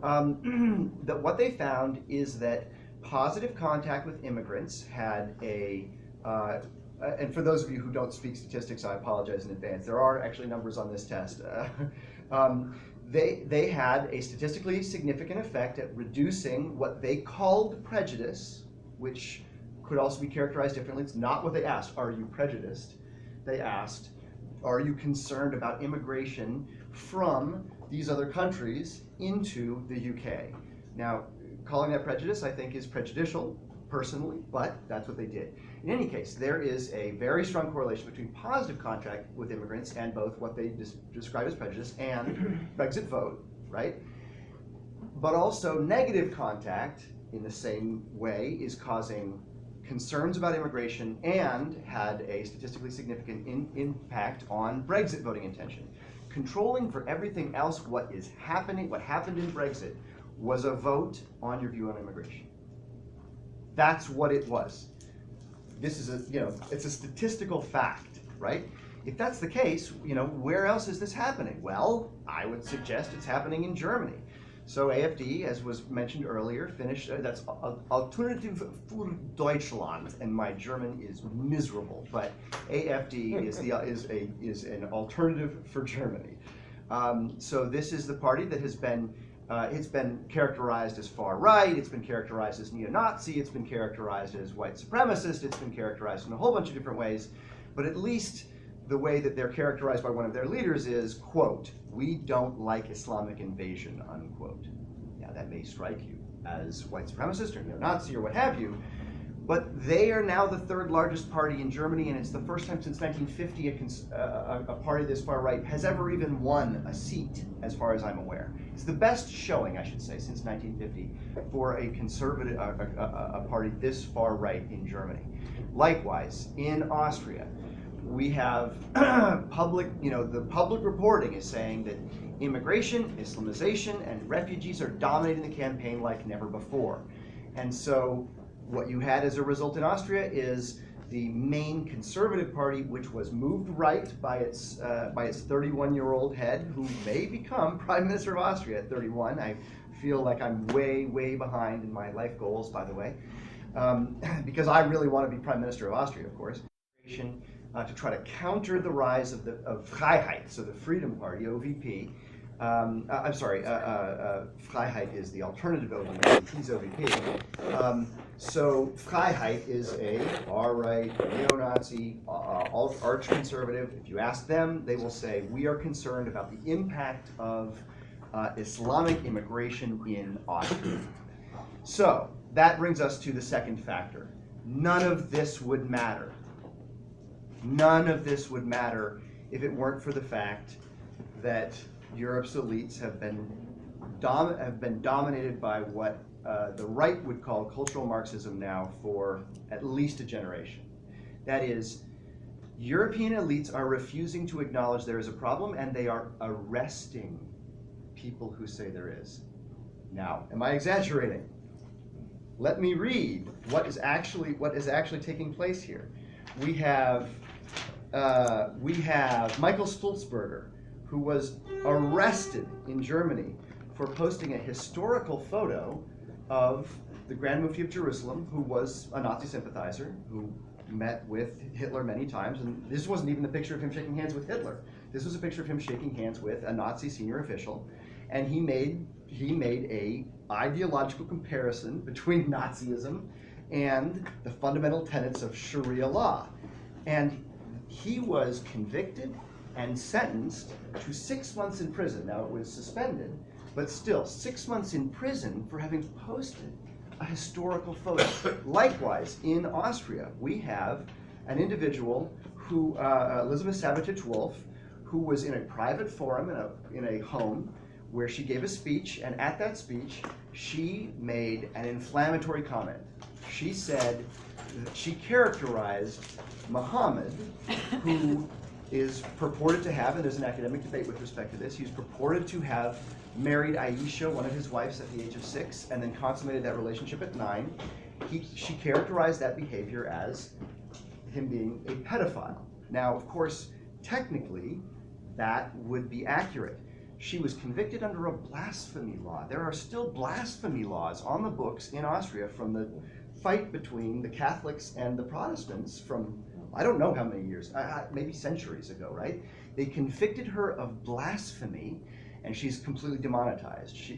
That what they found is that positive contact with immigrants had and for those of you who don't speak statistics, I apologize in advance. There are actually numbers on this test. They had a statistically significant effect at reducing what they called prejudice, which could also be characterized differently. It's not what they asked, are you prejudiced? They asked, are you concerned about immigration from these other countries into the UK? Now, calling that prejudice, I think, is prejudicial, personally, but that's what they did. In any case, there is a very strong correlation between positive contact with immigrants and both what they describe as prejudice and Brexit vote, right? But also negative contact, in the same way, is causing concerns about immigration and had a statistically significant impact on Brexit voting intention. Controlling for everything else what happened in Brexit was a vote on your view on immigration. That's what it was. This is it's a statistical fact, right? If that's the case, where else is this happening? Well, I would suggest it's happening in Germany. So AfD, as was mentioned earlier, finished, that's Alternative für Deutschland, and my German is miserable, but AfD is an alternative for Germany. So this is the party that has been, it's been characterized as far right, it's been characterized as neo-Nazi, it's been characterized as white supremacist, it's been characterized in a whole bunch of different ways, but at least the way that they're characterized by one of their leaders is, quote, we don't like Islamic invasion, unquote. Now that may strike you as white supremacist or neo-Nazi or what have you, but they are now the third largest party in Germany, and it's the first time since 1950 a party this far right has ever even won a seat, as far as I'm aware. It's the best showing, I should say, since 1950 for a conservative, a party this far right in Germany. Likewise, in Austria, we have the public reporting is saying that immigration, Islamization, and refugees are dominating the campaign like never before. And so what you had as a result in Austria is the main conservative party, which was moved right by its 31-year-old head, who may become Prime Minister of Austria at 31. I feel like I'm way, way behind in my life goals, by the way. because I really want to be Prime Minister of Austria, of course, to try to counter the rise of Freiheit, so the Freedom Party, OVP. I'm sorry, Freiheit is the alternative OVP, he's OVP. So Freiheit is a far-right, neo-Nazi, arch-conservative. If you ask them, they will say, we are concerned about the impact of Islamic immigration in Austria. So that brings us to the second factor. None of this would matter. None of this would matter if it weren't for the fact that Europe's elites have been dominated by what the right would call cultural Marxism now for at least a generation. That is, European elites are refusing to acknowledge there is a problem, and they are arresting people who say there is. Now, am I exaggerating? Let me read what is actually taking place here. We have Michael Stulzberger, who was arrested in Germany for posting a historical photo of the Grand Mufti of Jerusalem, who was a Nazi sympathizer, who met with Hitler many times. And this wasn't even the picture of him shaking hands with Hitler. This was a picture of him shaking hands with a Nazi senior official. And he made a ideological comparison between Nazism and the fundamental tenets of Sharia law. And he was convicted and sentenced to 6 months in prison. Now, it was suspended, but still 6 months in prison for having posted a historical photo. Likewise, in Austria, we have an individual who, Elizabeth Sabatich-Wolf, who was in a private forum in a home where she gave a speech, and at that speech, she made an inflammatory comment. She said, she characterized Muhammad, who is purported to have, and there's an academic debate with respect to this, he's purported to have married Aisha, one of his wives, at the age of 6, and then consummated that relationship at 9. She characterized that behavior as him being a pedophile. Now, of course, technically, that would be accurate. She was convicted under a blasphemy law. There are still blasphemy laws on the books in Austria from the fight between the Catholics and the Protestants from, I don't know how many years, maybe centuries ago, right? They convicted her of blasphemy, and she's completely demonetized. She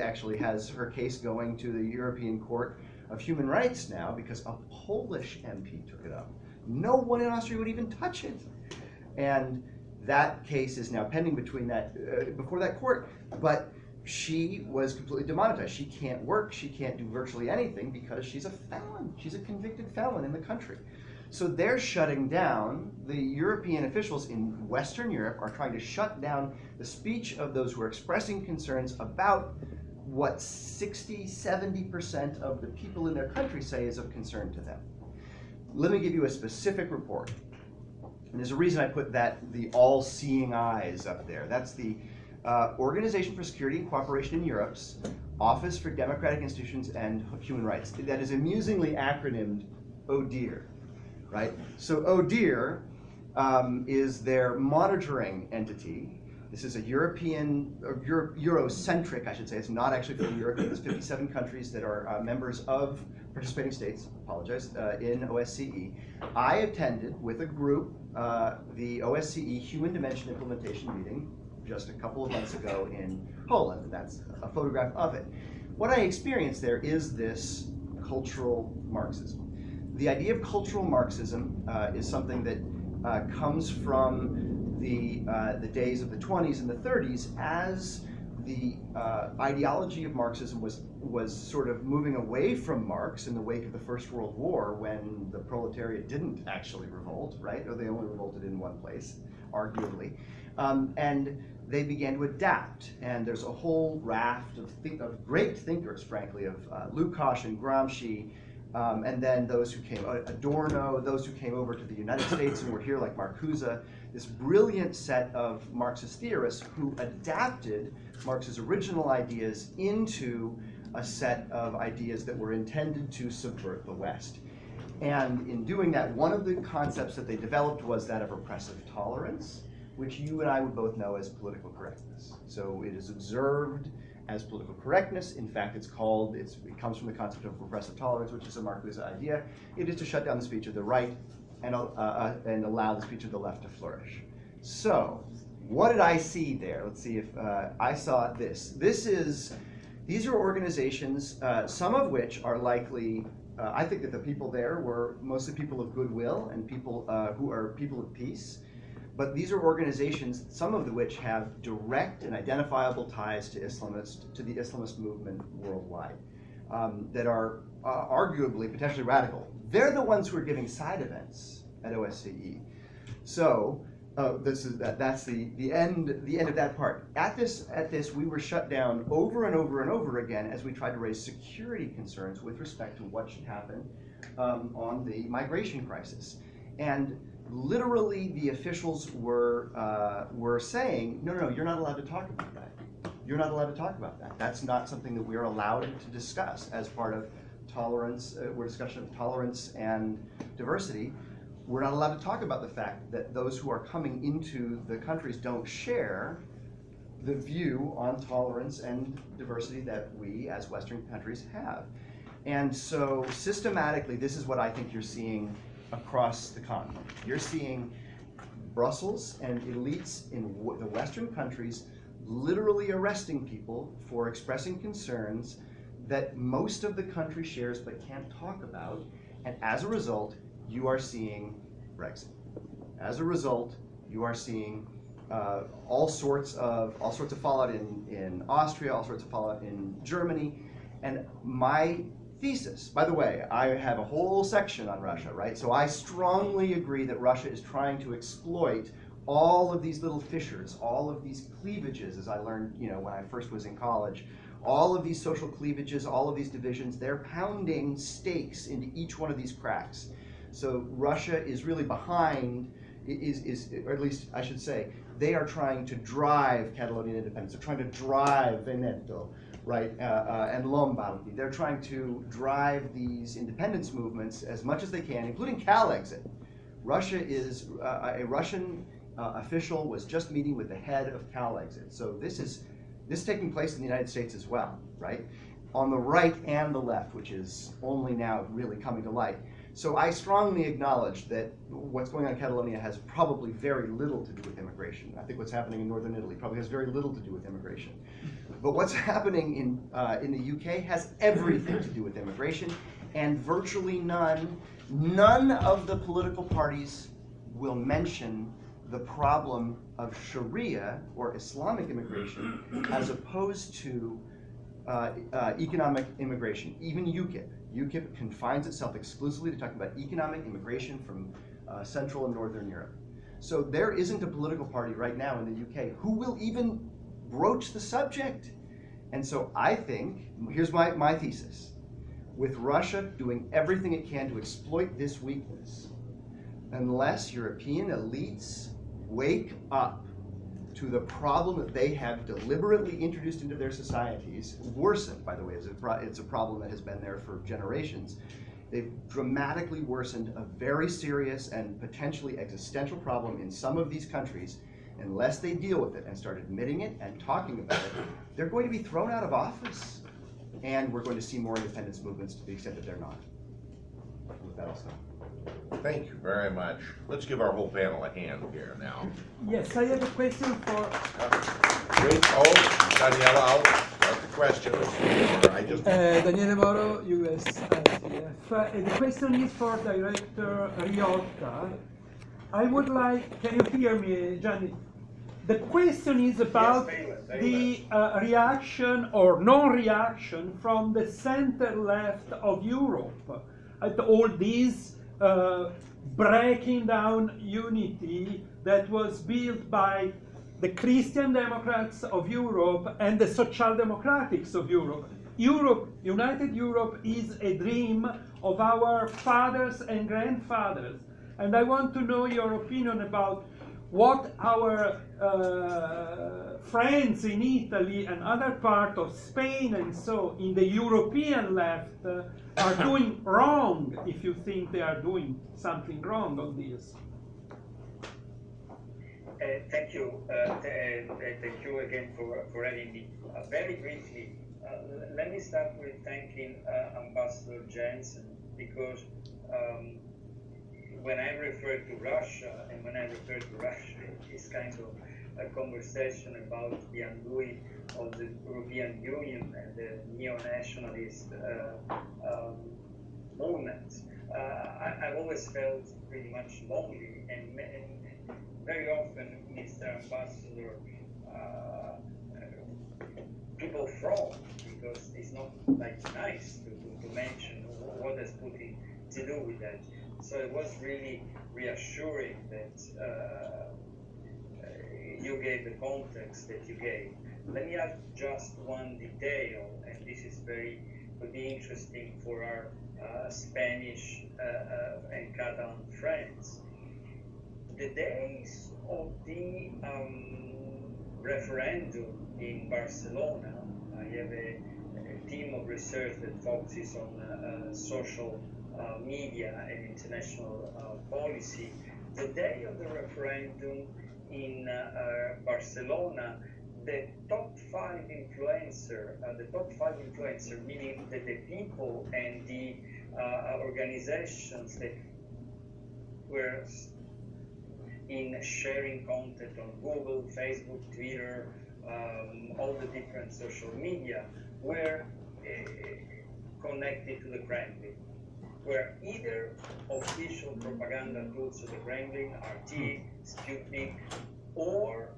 actually has her case going to the European Court of Human Rights now because a Polish MP took it up. No one in Austria would even touch it. And that case is now pending before that court, but she was completely demonetized. She can't work, she can't do virtually anything because she's a felon. She's a convicted felon in the country. So they're shutting down, the European officials in Western Europe are trying to shut down the speech of those who are expressing concerns about what 60–70% of the people in their country say is of concern to them. Let me give you a specific report. And there's a reason I put the all-seeing eyes up there. That's the Organization for Security and Cooperation in Europe's Office for Democratic Institutions and Human Rights. That is amusingly acronymed ODIHR, right? So ODIHR is their monitoring entity. This is a Eurocentric, I should say. It's not actually for Europe. It's 57 countries that are members of participating states, in OSCE. I attended with a group the OSCE Human Dimension Implementation meeting just a couple of months ago in Poland, and that's a photograph of it. What I experienced there is this cultural Marxism. The idea of cultural Marxism is something that comes from the days of the 20s and the 30s as the ideology of Marxism was sort of moving away from Marx in the wake of the First World War, when the proletariat didn't actually revolt, right? Or they only revolted in one place, arguably. And they began to adapt. And there's a whole raft of great thinkers, frankly, of Lukács and Gramsci, and then those who came, Adorno, those who came over to the United States and were here, like Marcuse, this brilliant set of Marxist theorists who adapted Marx's original ideas into a set of ideas that were intended to subvert the West. And in doing that, one of the concepts that they developed was that of repressive tolerance, which you and I would both know as political correctness. So it is observed as political correctness. In fact, it comes from the concept of repressive tolerance, which is a Marxist idea. It is to shut down the speech of the right and allow the speech of the left to flourish. So, what did I see there? Let's see if I saw this. These are organizations, some of which are likely, I think that the people there were mostly people of goodwill and people who are people of peace. But these are organizations, some of which have direct and identifiable ties to the Islamist movement worldwide, that are arguably potentially radical. They're the ones who are giving side events at OSCE. So that's the end of that part. At this, we were shut down over and over and over again as we tried to raise security concerns with respect to what should happen on the migration crisis. And literally, the officials were saying, no, you're not allowed to talk about that. You're not allowed to talk about that. That's not something that we're allowed to discuss as part of tolerance. We're discussion of tolerance and diversity. We're not allowed to talk about the fact that those who are coming into the countries don't share the view on tolerance and diversity that we as Western countries have. And so systematically, this is what I think you're seeing across the continent. You're seeing Brussels and elites in the Western countries literally arresting people for expressing concerns that most of the country shares but can't talk about. And as a result, you are seeing Brexit. As a result, you are seeing all sorts of fallout in Austria, all sorts of fallout in Germany. And my thesis, by the way, I have a whole section on Russia, right? So I strongly agree that Russia is trying to exploit all of these little fissures, all of these cleavages, as I learned, when I first was in college, all of these social cleavages, all of these divisions. They're pounding stakes into each one of these cracks. So Russia is really behind, or at least I should say, they are trying to drive Catalonian independence. They're trying to drive Veneto, right, and Lombardy. They're trying to drive these independence movements as much as they can, including Calexit. Russia is, a Russian official was just meeting with the head of Calexit. So this is taking place in the United States as well, right? On the right and the left, which is only now really coming to light. So I strongly acknowledge that what's going on in Catalonia has probably very little to do with immigration. I think what's happening in northern Italy probably has very little to do with immigration. But what's happening in the UK has everything to do with immigration, and virtually none of the political parties will mention the problem of Sharia or Islamic immigration as opposed to economic immigration. Even UKIP. UKIP confines itself exclusively to talking about economic immigration from Central and Northern Europe. So there isn't a political party right now in the UK who will even broach the subject. And so I think, here's my thesis. With Russia doing everything it can to exploit this weakness, unless European elites wake up to the problem that they have deliberately introduced into their societies, worsened, by the way, it's a problem that has been there for generations. They've dramatically worsened a very serious and potentially existential problem in some of these countries. Unless they deal with it and start admitting it and talking about it, they're going to be thrown out of office. And we're going to see more independence movements to the extent that they're not. With that, I'll stop. Thank you very much. Let's give our whole panel a hand here now. Yes, I have a question for... Wait, Daniela, I'll start the questions. Daniele Moro, USITF. The question is for Director Riotta. I would like, can you hear me, Gianni? The question is about the reaction or non-reaction from the center-left of Europe at all this breaking down unity that was built by the Christian Democrats of Europe and the Social Democrats of Europe. United Europe is a dream of our fathers and grandfathers. And I want to know your opinion about what our friends in Italy and other parts of Spain and so in the European left are doing wrong, if you think they are doing something wrong on this. Thank you. Thank you again for having me. Very briefly, let me start with thanking Ambassador Jensen, because when I refer to Russia, it's kind of a conversation about the undoing of the European Union and the neo-nationalist movement. I've always felt pretty much lonely, and very often, Mr. Ambassador, people frown because it's not like nice to mention what has Putin to do with that. So it was really reassuring that you gave the context that you gave. Let me add just one detail, and this is would be interesting for our Spanish and Catalan friends. The days of the referendum in Barcelona, I have a team of research that focuses on social media and international policy. The day of the referendum in Barcelona, the top five influencer, meaning that the people and the organizations that were in sharing content on Google, Facebook, Twitter, all the different social media, were connected to the Kremlin, were either official propaganda tools of the Kremlin, RT, Sputnik, or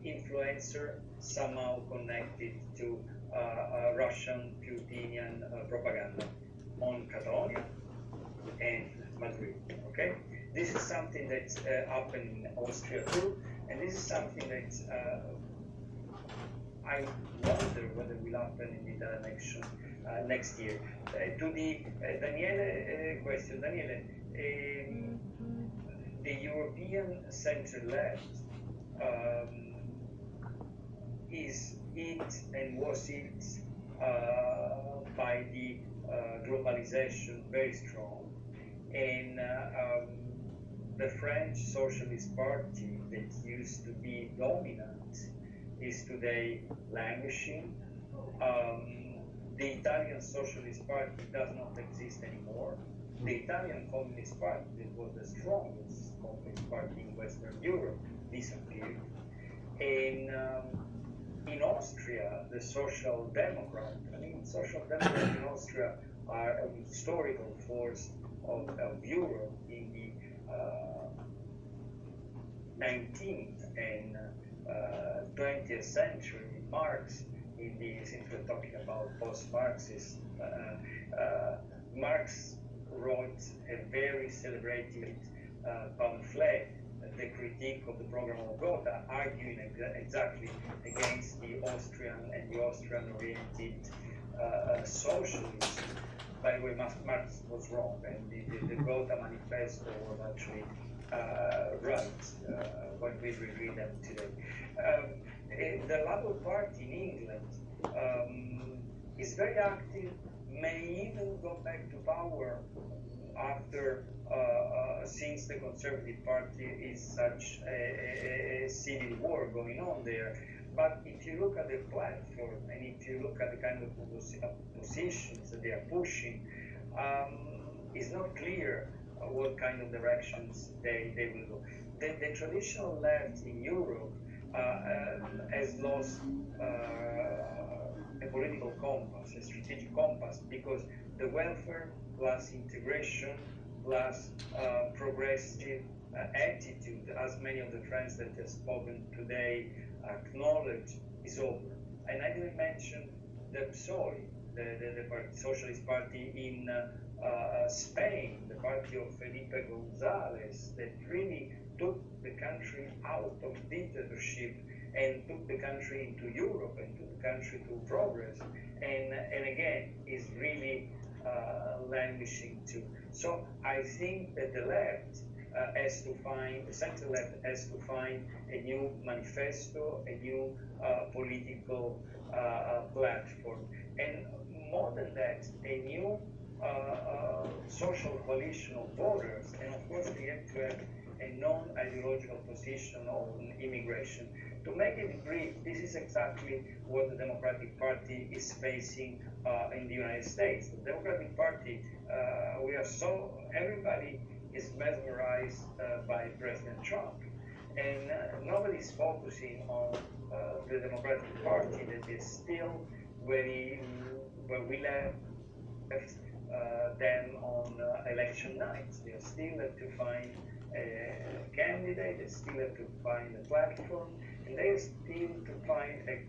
influencer somehow connected to Russian Putinian propaganda on Catalonia and Madrid. Okay, this is something that happened in Austria too, and this is something that I wonder whether will happen in the election next year. To the Daniele question, Daniele, the European center left is it and was it by the globalization very strong, and the French Socialist Party that used to be dominant is today languishing. The Italian Socialist Party does not exist anymore. The Italian Communist Party, that was the strongest Communist Party in Western Europe, disappeared. And in Austria, the Social Democrats in Austria are a historical force of Europe in the 19th and 20th century. Marx, since we're talking about post-Marxist, Marx wrote a very celebrated pamphlet, The Critique of the Program of Gotha, arguing exactly against the Austrian and the Austrian-oriented socialists. By the way, Marx was wrong, and the Gotha Manifesto was actually right when we read them today. The Labour Party in England is very active, may even go back to power after, since the Conservative Party is such a civil war going on there. But if you look at the platform, and if you look at the kind of positions that they are pushing, it's not clear what kind of directions they will go. The traditional left in Europe has lost a political compass, a strategic compass, because the welfare plus integration plus progressive attitude, as many of the friends that have spoken today acknowledge, is over. And I didn't mention the PSOE, the Socialist Party in Spain, the party of Felipe González, that really took the country out of dictatorship and took the country into Europe and took the country to progress, and again is really languishing too. So I think that the left the center left has to find a new manifesto, a new political platform, and more than that, a new social coalition of voters, and of course we have to have a non-ideological position on immigration. To make it brief, this is exactly what the Democratic Party is facing in the United States. The Democratic Party, everybody is mesmerized by President Trump. And nobody's focusing on the Democratic Party that is still where we left them on election nights. They still have to find a candidate, they still have to find a platform, and they still to find a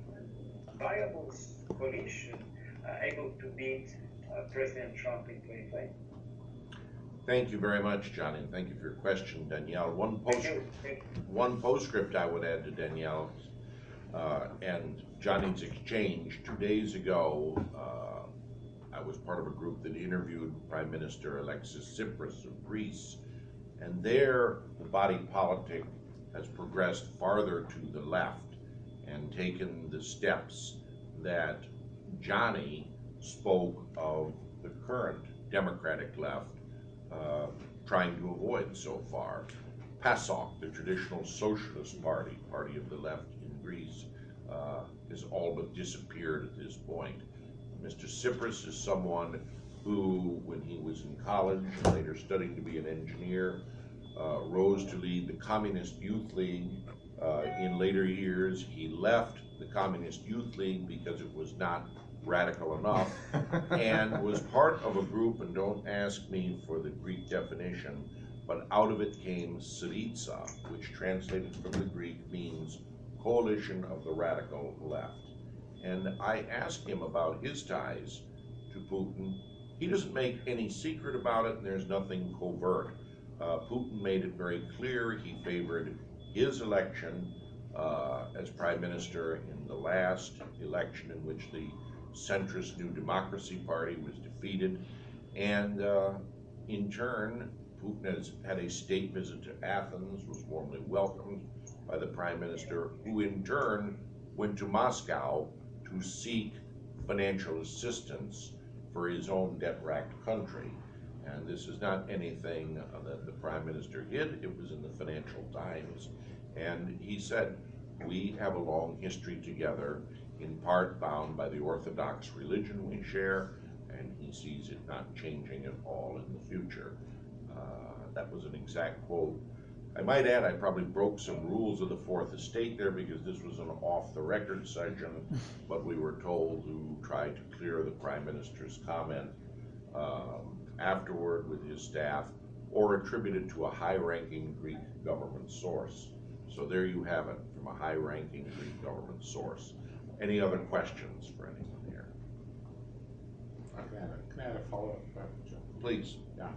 viable coalition able to beat President Trump in 2020. Thank you very much, Gianni, and thank you for your question, Danielle. One postscript I would add to Danielle and Gianni's exchange. 2 days ago, I was part of a group that interviewed Prime Minister Alexis Tsipras of Greece, and there the body politic has progressed farther to the left and taken the steps that Gianni spoke of the current Democratic left trying to avoid so far. PASOK, the traditional socialist party of the left in Greece, has all but disappeared at this point. Mr. Tsipras is someone who, when he was in college and later studying to be an engineer, rose to lead the Communist Youth League. In later years, he left the Communist Youth League because it was not radical enough, and was part of a group, and don't ask me for the Greek definition, but out of it came Syriza, which translated from the Greek means coalition of the radical left. And I asked him about his ties to Putin. He doesn't make any secret about it, and there's nothing covert. Putin made it very clear he favored his election as prime minister in the last election in which the centrist New Democracy Party was defeated. And in turn, Putin has had a state visit to Athens, was warmly welcomed by the prime minister, who in turn went to Moscow to seek financial assistance for his own debt-racked country. And this is not anything that the prime minister hid, it was in the Financial Times. And he said, we have a long history together, in part bound by the Orthodox religion we share, and he sees it not changing at all in the future. That was an exact quote. I might add, I probably broke some rules of the Fourth Estate there, because this was an off-the-record session, but we were told to try to clear the Prime Minister's comment afterward with his staff, or attribute it to a high-ranking Greek government source. So there you have it, from a high-ranking Greek government source. Any other questions for anyone here? Can I add a follow-up? Please. Yeah.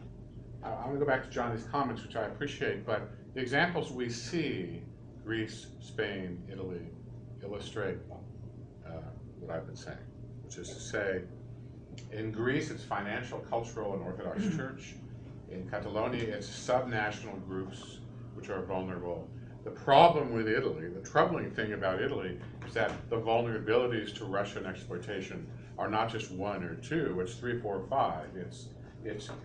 I'm going to go back to Johnny's comments, which I appreciate, but the examples we see, Greece, Spain, Italy, illustrate what I've been saying, which is to say, in Greece, it's financial, cultural, and Orthodox Church. In Catalonia, it's subnational groups which are vulnerable. The problem with Italy, the troubling thing about Italy, is that the vulnerabilities to Russian exploitation are not just one or two, it's 3, 4, 5. It's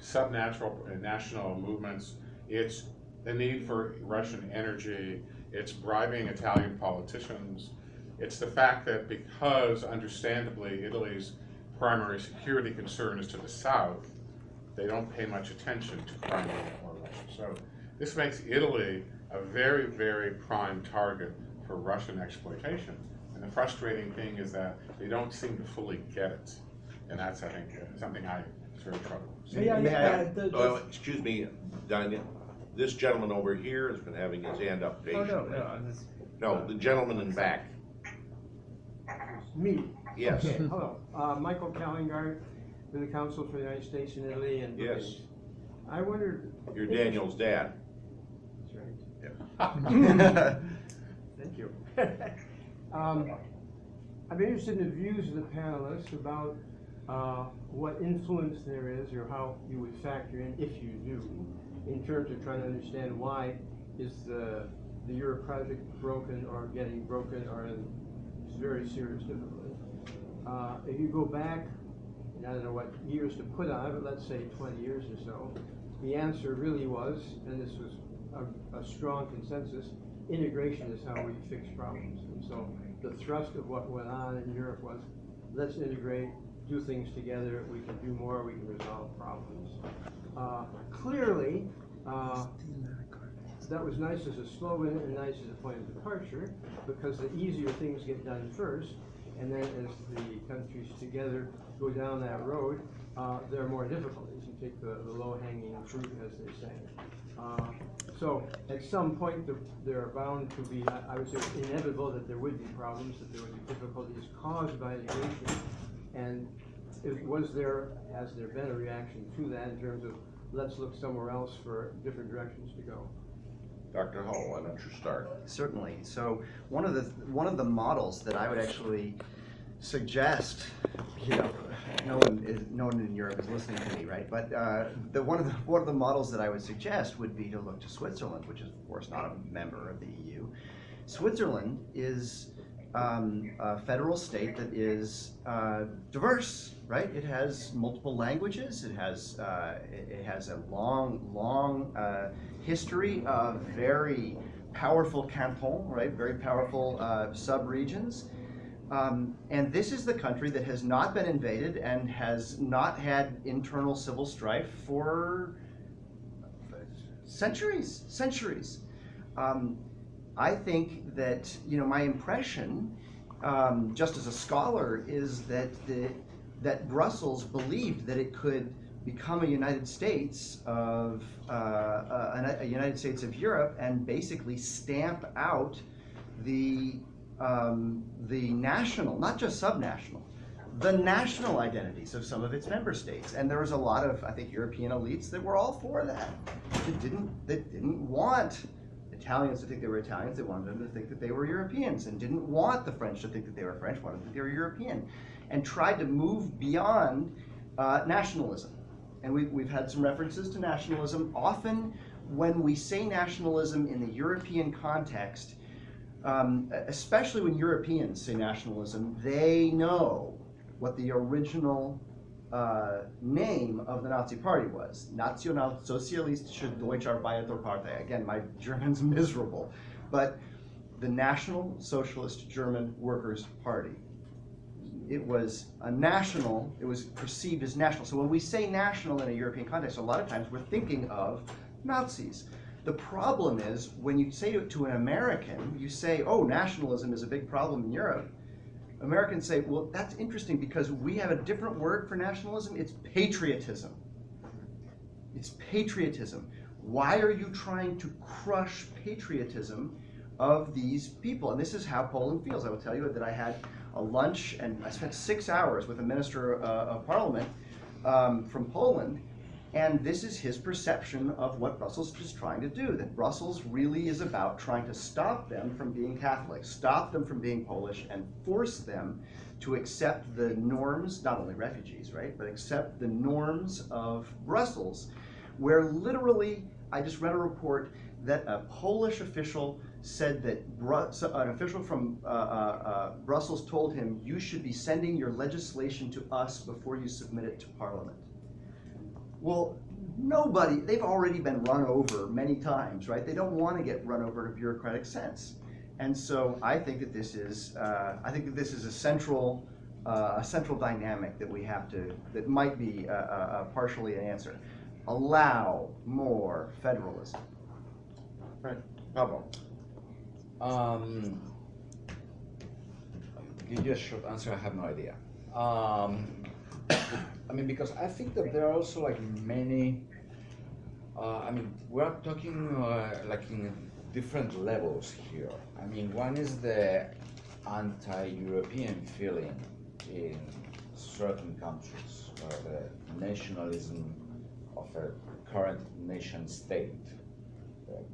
subnational and national movements, it's the need for Russian energy, it's bribing Italian politicians, it's the fact that because, understandably, Italy's primary security concern is to the south, they don't pay much attention to Crimea or Russia. So this makes Italy a very, very prime target for Russian exploitation. And the frustrating thing is that they don't seem to fully get it. And that's, I think, something I sort of trouble. Excuse me, Daniel. This gentleman over here has been having his hand up patiently. No, the gentleman in back. Me? Yes. Okay, hello. Michael Callingard, with the Council for the United States in Italy and Yes. I wondered. You're Daniel's dad. That's right. Yeah. Thank you. I'm interested in the views of the panelists about what influence there is, or how you would factor in, if you do, in terms of trying to understand why is the Euro project broken or getting broken or in very serious difficulty. If you go back, and I don't know what years to put on it, but let's say 20 years or so, the answer really was, and this was a strong consensus, integration is how we fix problems. And so the thrust of what went on in Europe was, let's integrate, do things together, we can do more, we can resolve problems. Clearly, that was nice as a slogan and nice as a point of departure, because the easier things get done first, and then as the countries together go down that road, there are more difficulties. You take the low-hanging fruit, as they say. So at some point, there are bound to be, I would say it's inevitable that there would be problems, that there would be difficulties caused by integration. And has there been a reaction to that in terms of, let's look somewhere else for different directions to go? Dr. Hull, why don't you start? Certainly. So one of the models that I would actually suggest, no one in Europe is listening to me, right? But one of the models that I would suggest would be to look to Switzerland, which is of course not a member of the EU. Switzerland is a federal state that is diverse, right? It has multiple languages. It has a long history of very powerful canton, right? Very powerful sub-regions. And this is the country that has not been invaded and has not had internal civil strife for centuries. I think that, my impression, just as a scholar, is that Brussels believed that it could become a United States of a United States of Europe and basically stamp out the national, not just subnational, the national identities of some of its member states. And there was a lot of, I think, European elites that were all for that. That didn't want Italians to think they were Italians. They wanted them to think that they were Europeans, and didn't want the French to think that they were French, wanted to think they were European, and tried to move beyond nationalism. And we've had some references to nationalism. Often when we say nationalism in the European context, especially when Europeans say nationalism, they know what the original name of the Nazi party was. Nationalsozialistische Deutsche Arbeiterpartei. Again, my German's miserable. But the National Socialist German Workers' Party. It was it was perceived as national. So when we say national in a European context, a lot of times we're thinking of Nazis. The problem is, when you say it to an American, you say, oh, nationalism is a big problem in Europe. Americans say, well, that's interesting because we have a different word for nationalism. It's patriotism. It's patriotism. Why are you trying to crush patriotism of these people? And this is how Poland feels. I will tell you that I had a lunch and I spent 6 hours with a minister of parliament from Poland. And this is his perception of what Brussels is trying to do, that Brussels really is about trying to stop them from being Catholic, stop them from being Polish, and force them to accept the norms, not only refugees, right, but accept the norms of Brussels, where literally, I just read a report that a Polish official said that an official from Brussels told him, you should be sending your legislation to us before you submit it to Parliament. Well, they've already been run over many times, right? They don't want to get run over in a bureaucratic sense. And so I think that this is, a central dynamic that we have to, that might be partially an answer. Allow more federalism. Right, Pablo. Give you a short answer, I have no idea. Because I think that there are also many, we're talking in different levels here. One is the anti-European feeling in certain countries, where the nationalism of a current nation state.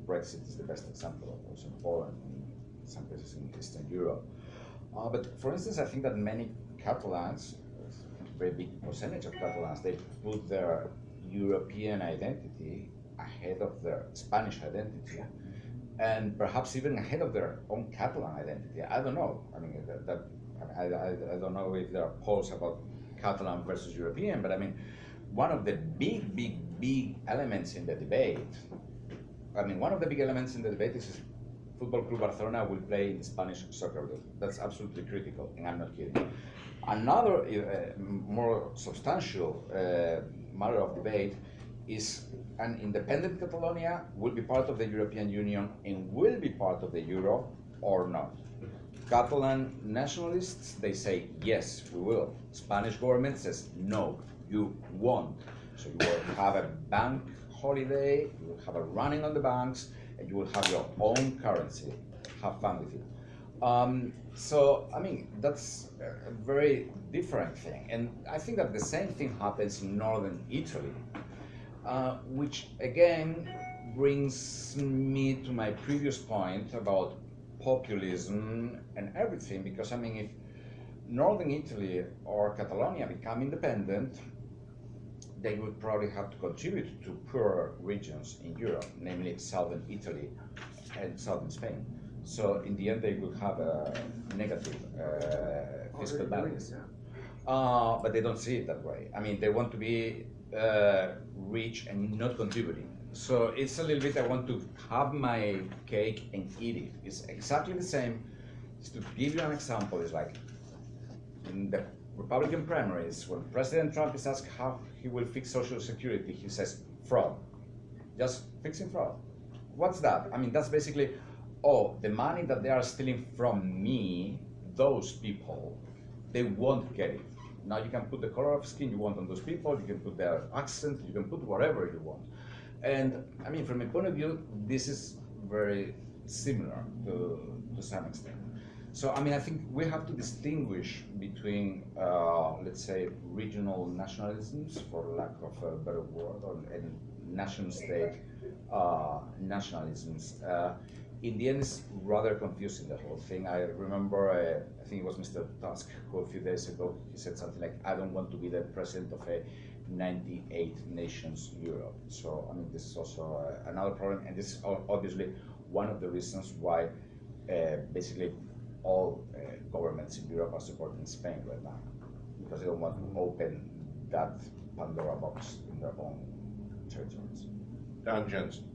Brexit is the best example, of course, in Poland and some places in Eastern Europe. But for instance, I think that many Catalans, a very big percentage of Catalans, they put their European identity ahead of their Spanish identity, and perhaps even ahead of their own Catalan identity. I don't know. I don't know if there are polls about Catalan versus European, but one of the big elements in the debate I mean, one of the big elements in the debate is Football Club Barcelona will play in the Spanish soccer league. That's absolutely critical, and I'm not kidding. Another more substantial matter of debate is an independent Catalonia will be part of the European Union and will be part of the Euro or not. Catalan nationalists, they say, yes, we will. Spanish government says, no, you won't. So you will have a bank holiday, you will have a running on the banks, and you will have your own currency. Have fun with it. So, I mean, that's a very different thing. And I think that the same thing happens in northern Italy, which again brings me to my previous point about populism and everything, because I mean, if northern Italy or Catalonia become independent, they would probably have to contribute to poorer regions in Europe, namely southern Italy and southern Spain. So in the end, they will have a negative fiscal balance. But they don't see it that way. I mean, they want to be rich and not contributing. So it's a little bit, I want to have my cake and eat it. It's exactly the same. Just to give you an example, it's like in the Republican primaries, when President Trump is asked how he will fix Social Security, he says, fraud. Just fixing fraud. What's that? I mean, that's basically, oh, the money that they are stealing from me, those people, they won't get it. Now you can put the color of skin you want on those people, you can put their accent, you can put whatever you want. And I mean, from my point of view, this is very similar to some extent. So I mean, I think we have to distinguish between, let's say, regional nationalisms, for lack of a better word, and nation-state nationalisms. In the end, it's rather confusing, the whole thing. I remember, I think it was Mr. Tusk who a few days ago, he said something like, I don't want to be the president of a 98 nations Europe. So, I mean, this is also another problem, and this is obviously one of the reasons why basically all governments in Europe are supporting Spain right now, because they don't want to open that Pandora box in their own territories. Don Jensen.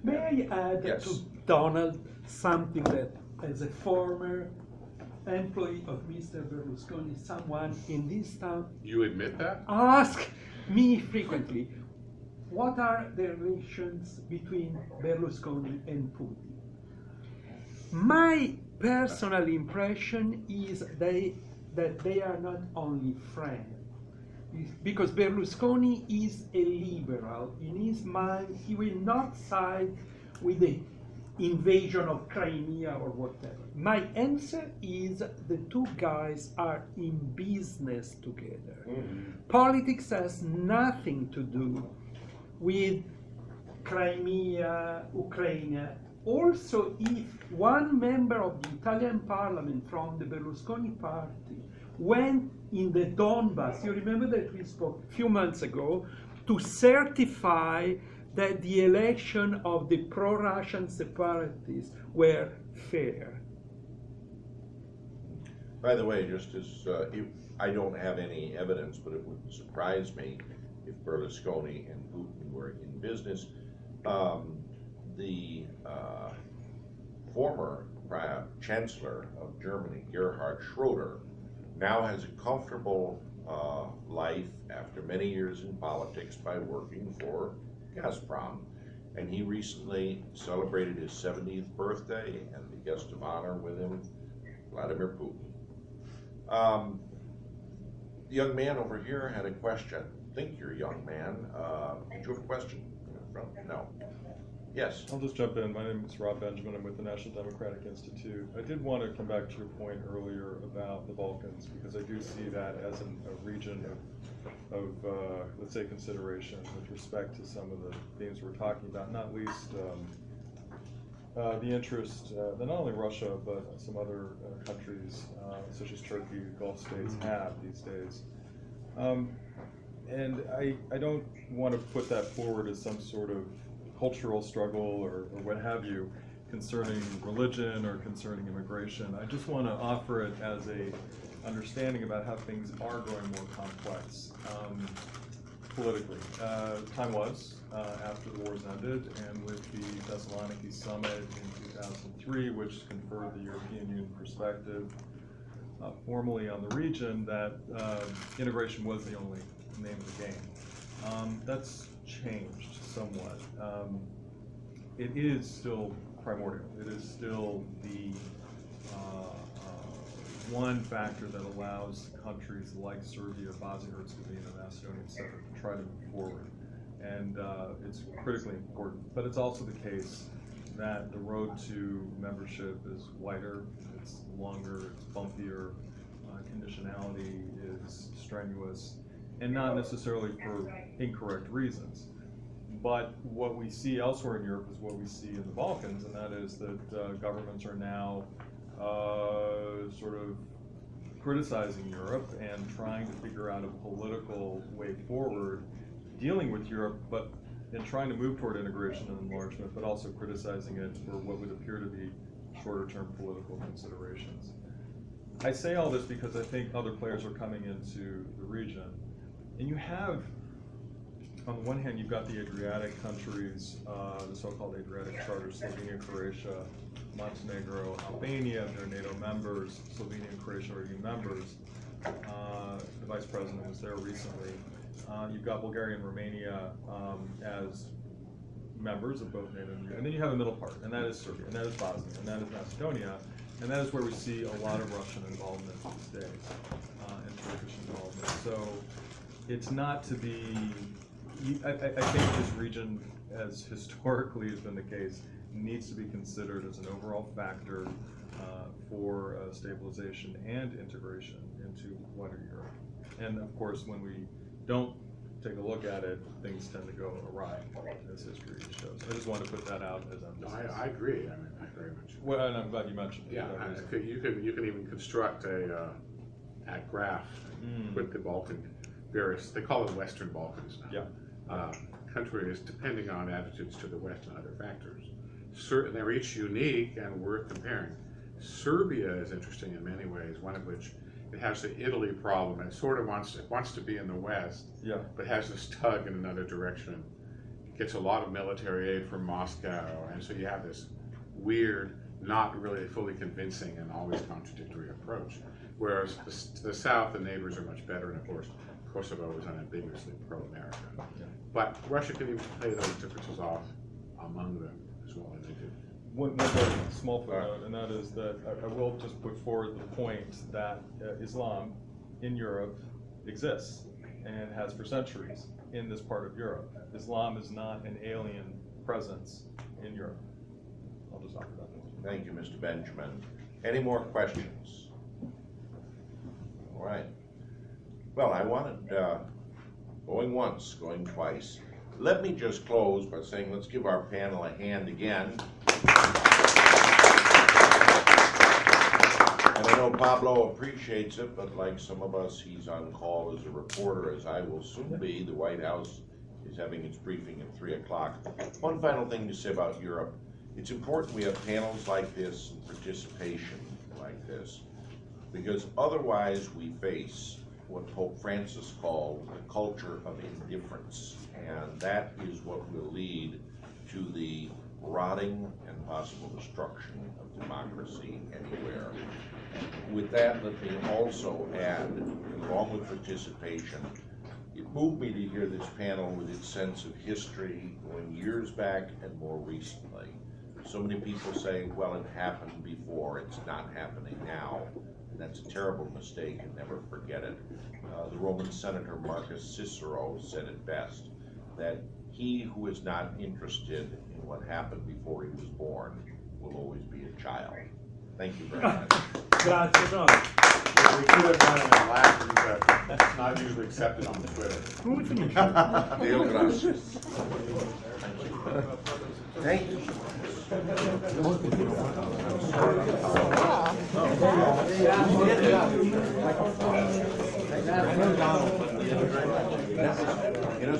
May I add to Donald something that, as a former employee of Mr. Berlusconi, someone in this town You admit that? ask me frequently, what are the relations between Berlusconi and Putin? My personal impression is that they are not only friends, because Berlusconi is a liberal. In his mind, he will not side with the invasion of Crimea or whatever. My answer is the two guys are in business together. Mm-hmm. Politics has nothing to do with Crimea, Ukraine. Also, if one member of the Italian parliament from the Berlusconi party went in the Donbass, you remember that we spoke a few months ago, to certify that the election of the pro-Russian separatists were fair. By the way, just as I don't have any evidence, but it would surprise me if Berlusconi and Putin were in business. The former Chancellor of Germany, Gerhard Schroeder, now has a comfortable life after many years in politics by working for Gazprom. And he recently celebrated his 70th birthday, and the guest of honor with him, Vladimir Putin. The young man over here had a question. I think you're a young man. Did you have a question? No. Yes. I'll just jump in. My name is Rob Benjamin. I'm with the National Democratic Institute. I did want to come back to your point earlier about the Balkans, because I do see that as a region of let's say, consideration with respect to some of the themes we're talking about, not least the interest that not only Russia, but some other countries, such as Turkey, Gulf states, have these days. And I don't want to put that forward as some sort of cultural struggle or what have you concerning religion or concerning immigration. I just want to offer it as a understanding about how things are growing more complex. politically. Time was after the wars ended, and with the Thessaloniki summit in 2003, which conferred the European Union perspective formally on the region, that integration was the only name of the game. That's changed somewhat. It is still primordial. It is still the one factor that allows countries like Serbia, Bosnia-Herzegovina, Macedonia, etc. to try to move forward. And it's critically important. But it's also the case that the road to membership is wider, it's longer, it's bumpier, conditionality is strenuous, and not necessarily for incorrect reasons. But what we see elsewhere in Europe is what we see in the Balkans, and that is that governments are now sort of criticizing Europe and trying to figure out a political way forward, dealing with Europe, but in trying to move toward integration and enlargement, but also criticizing it for what would appear to be shorter-term political considerations. I say all this because I think other players are coming into the region, and you have, on the one hand, you've got the Adriatic countries, the so-called Adriatic Charter, Slovenia, Croatia, Montenegro, Albania, they're NATO members. Slovenia and Croatia are EU members. The Vice President was there recently. You've got Bulgaria and Romania as members of both NATO and EU. And then you have a middle part, and that is Serbia, and that is Bosnia, and that is Macedonia. And that is where we see a lot of Russian involvement these days, and Turkish involvement. So it's not to be, I think this region, as historically has been the case, needs to be considered as an overall factor for stabilization and integration into wider Europe. And of course, when we don't take a look at it, things tend to go awry, as history shows. I just wanted to put that out as emphasis. I agree. I mean, I very much. Well, and I'm glad you mentioned it. Yeah, you can even construct a graph with the Balkan various. They call it Western Balkans now. Yeah. Countries, depending on attitudes to the West and other factors. They're each unique and worth comparing. Serbia is interesting in many ways. One of which, it has the Italy problem. It sort of wants to be in the West, Yeah. but has this tug in another direction. It gets a lot of military aid from Moscow, and so you have this weird, not really fully convincing and always contradictory approach. Whereas the South, the neighbors are much better, and of course, Kosovo is unambiguously pro-America. Yeah. But Russia can even play those differences off among them as well as they do. One very small footnote, and that is that I will just put forward the point that Islam in Europe exists and has for centuries in this part of Europe. Islam is not an alien presence in Europe. I'll just offer that. Thank you, Mr. Benjamin. Any more questions? All right. Well, I wanted, going once, going twice. Let me just close by saying let's give our panel a hand again. And I know Pablo appreciates it, but like some of us, he's on call as a reporter, as I will soon be. The White House is having its briefing at 3 o'clock. One final thing to say about Europe. It's important we have panels like this and participation like this, because otherwise we face what Pope Francis called the culture of indifference, and that is what will lead to the rotting and possible destruction of democracy anywhere. With that, let me also add, along with participation, it moved me to hear this panel with its sense of history going years back and more recently. So many people say, well, it happened before, it's not happening now. And that's a terrible mistake, and never forget it. The Roman senator Marcus Cicero said it best, that he who is not interested in what happened before he was born will always be a child. Thank you very much. Grazie, no. We could have done it in Latin, but that's not usually accepted on Twitter. Deo gracias. Thank you. You know, De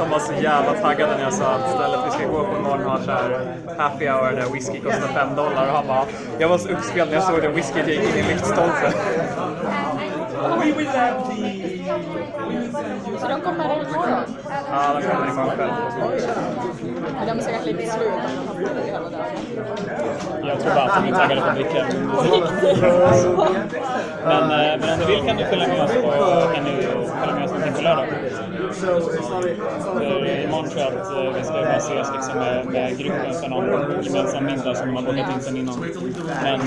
var så jävla taggade när jag sa att stället vi ska gå på imorgon har så här happy hour där whisky kostar $5 och han bara, jag var så uppspelt när jag såg det whisky gick in i en lyktstolpe. Så de kommer imorgon? Ja, de kommer imorgon själv. De är säkert lite slut. Jag tror bara att de är taggade på dricka. Men om du vill kan du följa med oss på någonting på lördag. Imorgon tror jag att vi ska bara ses liksom med gruppen för någon gemensam middag som de har bokat in sen innan. Men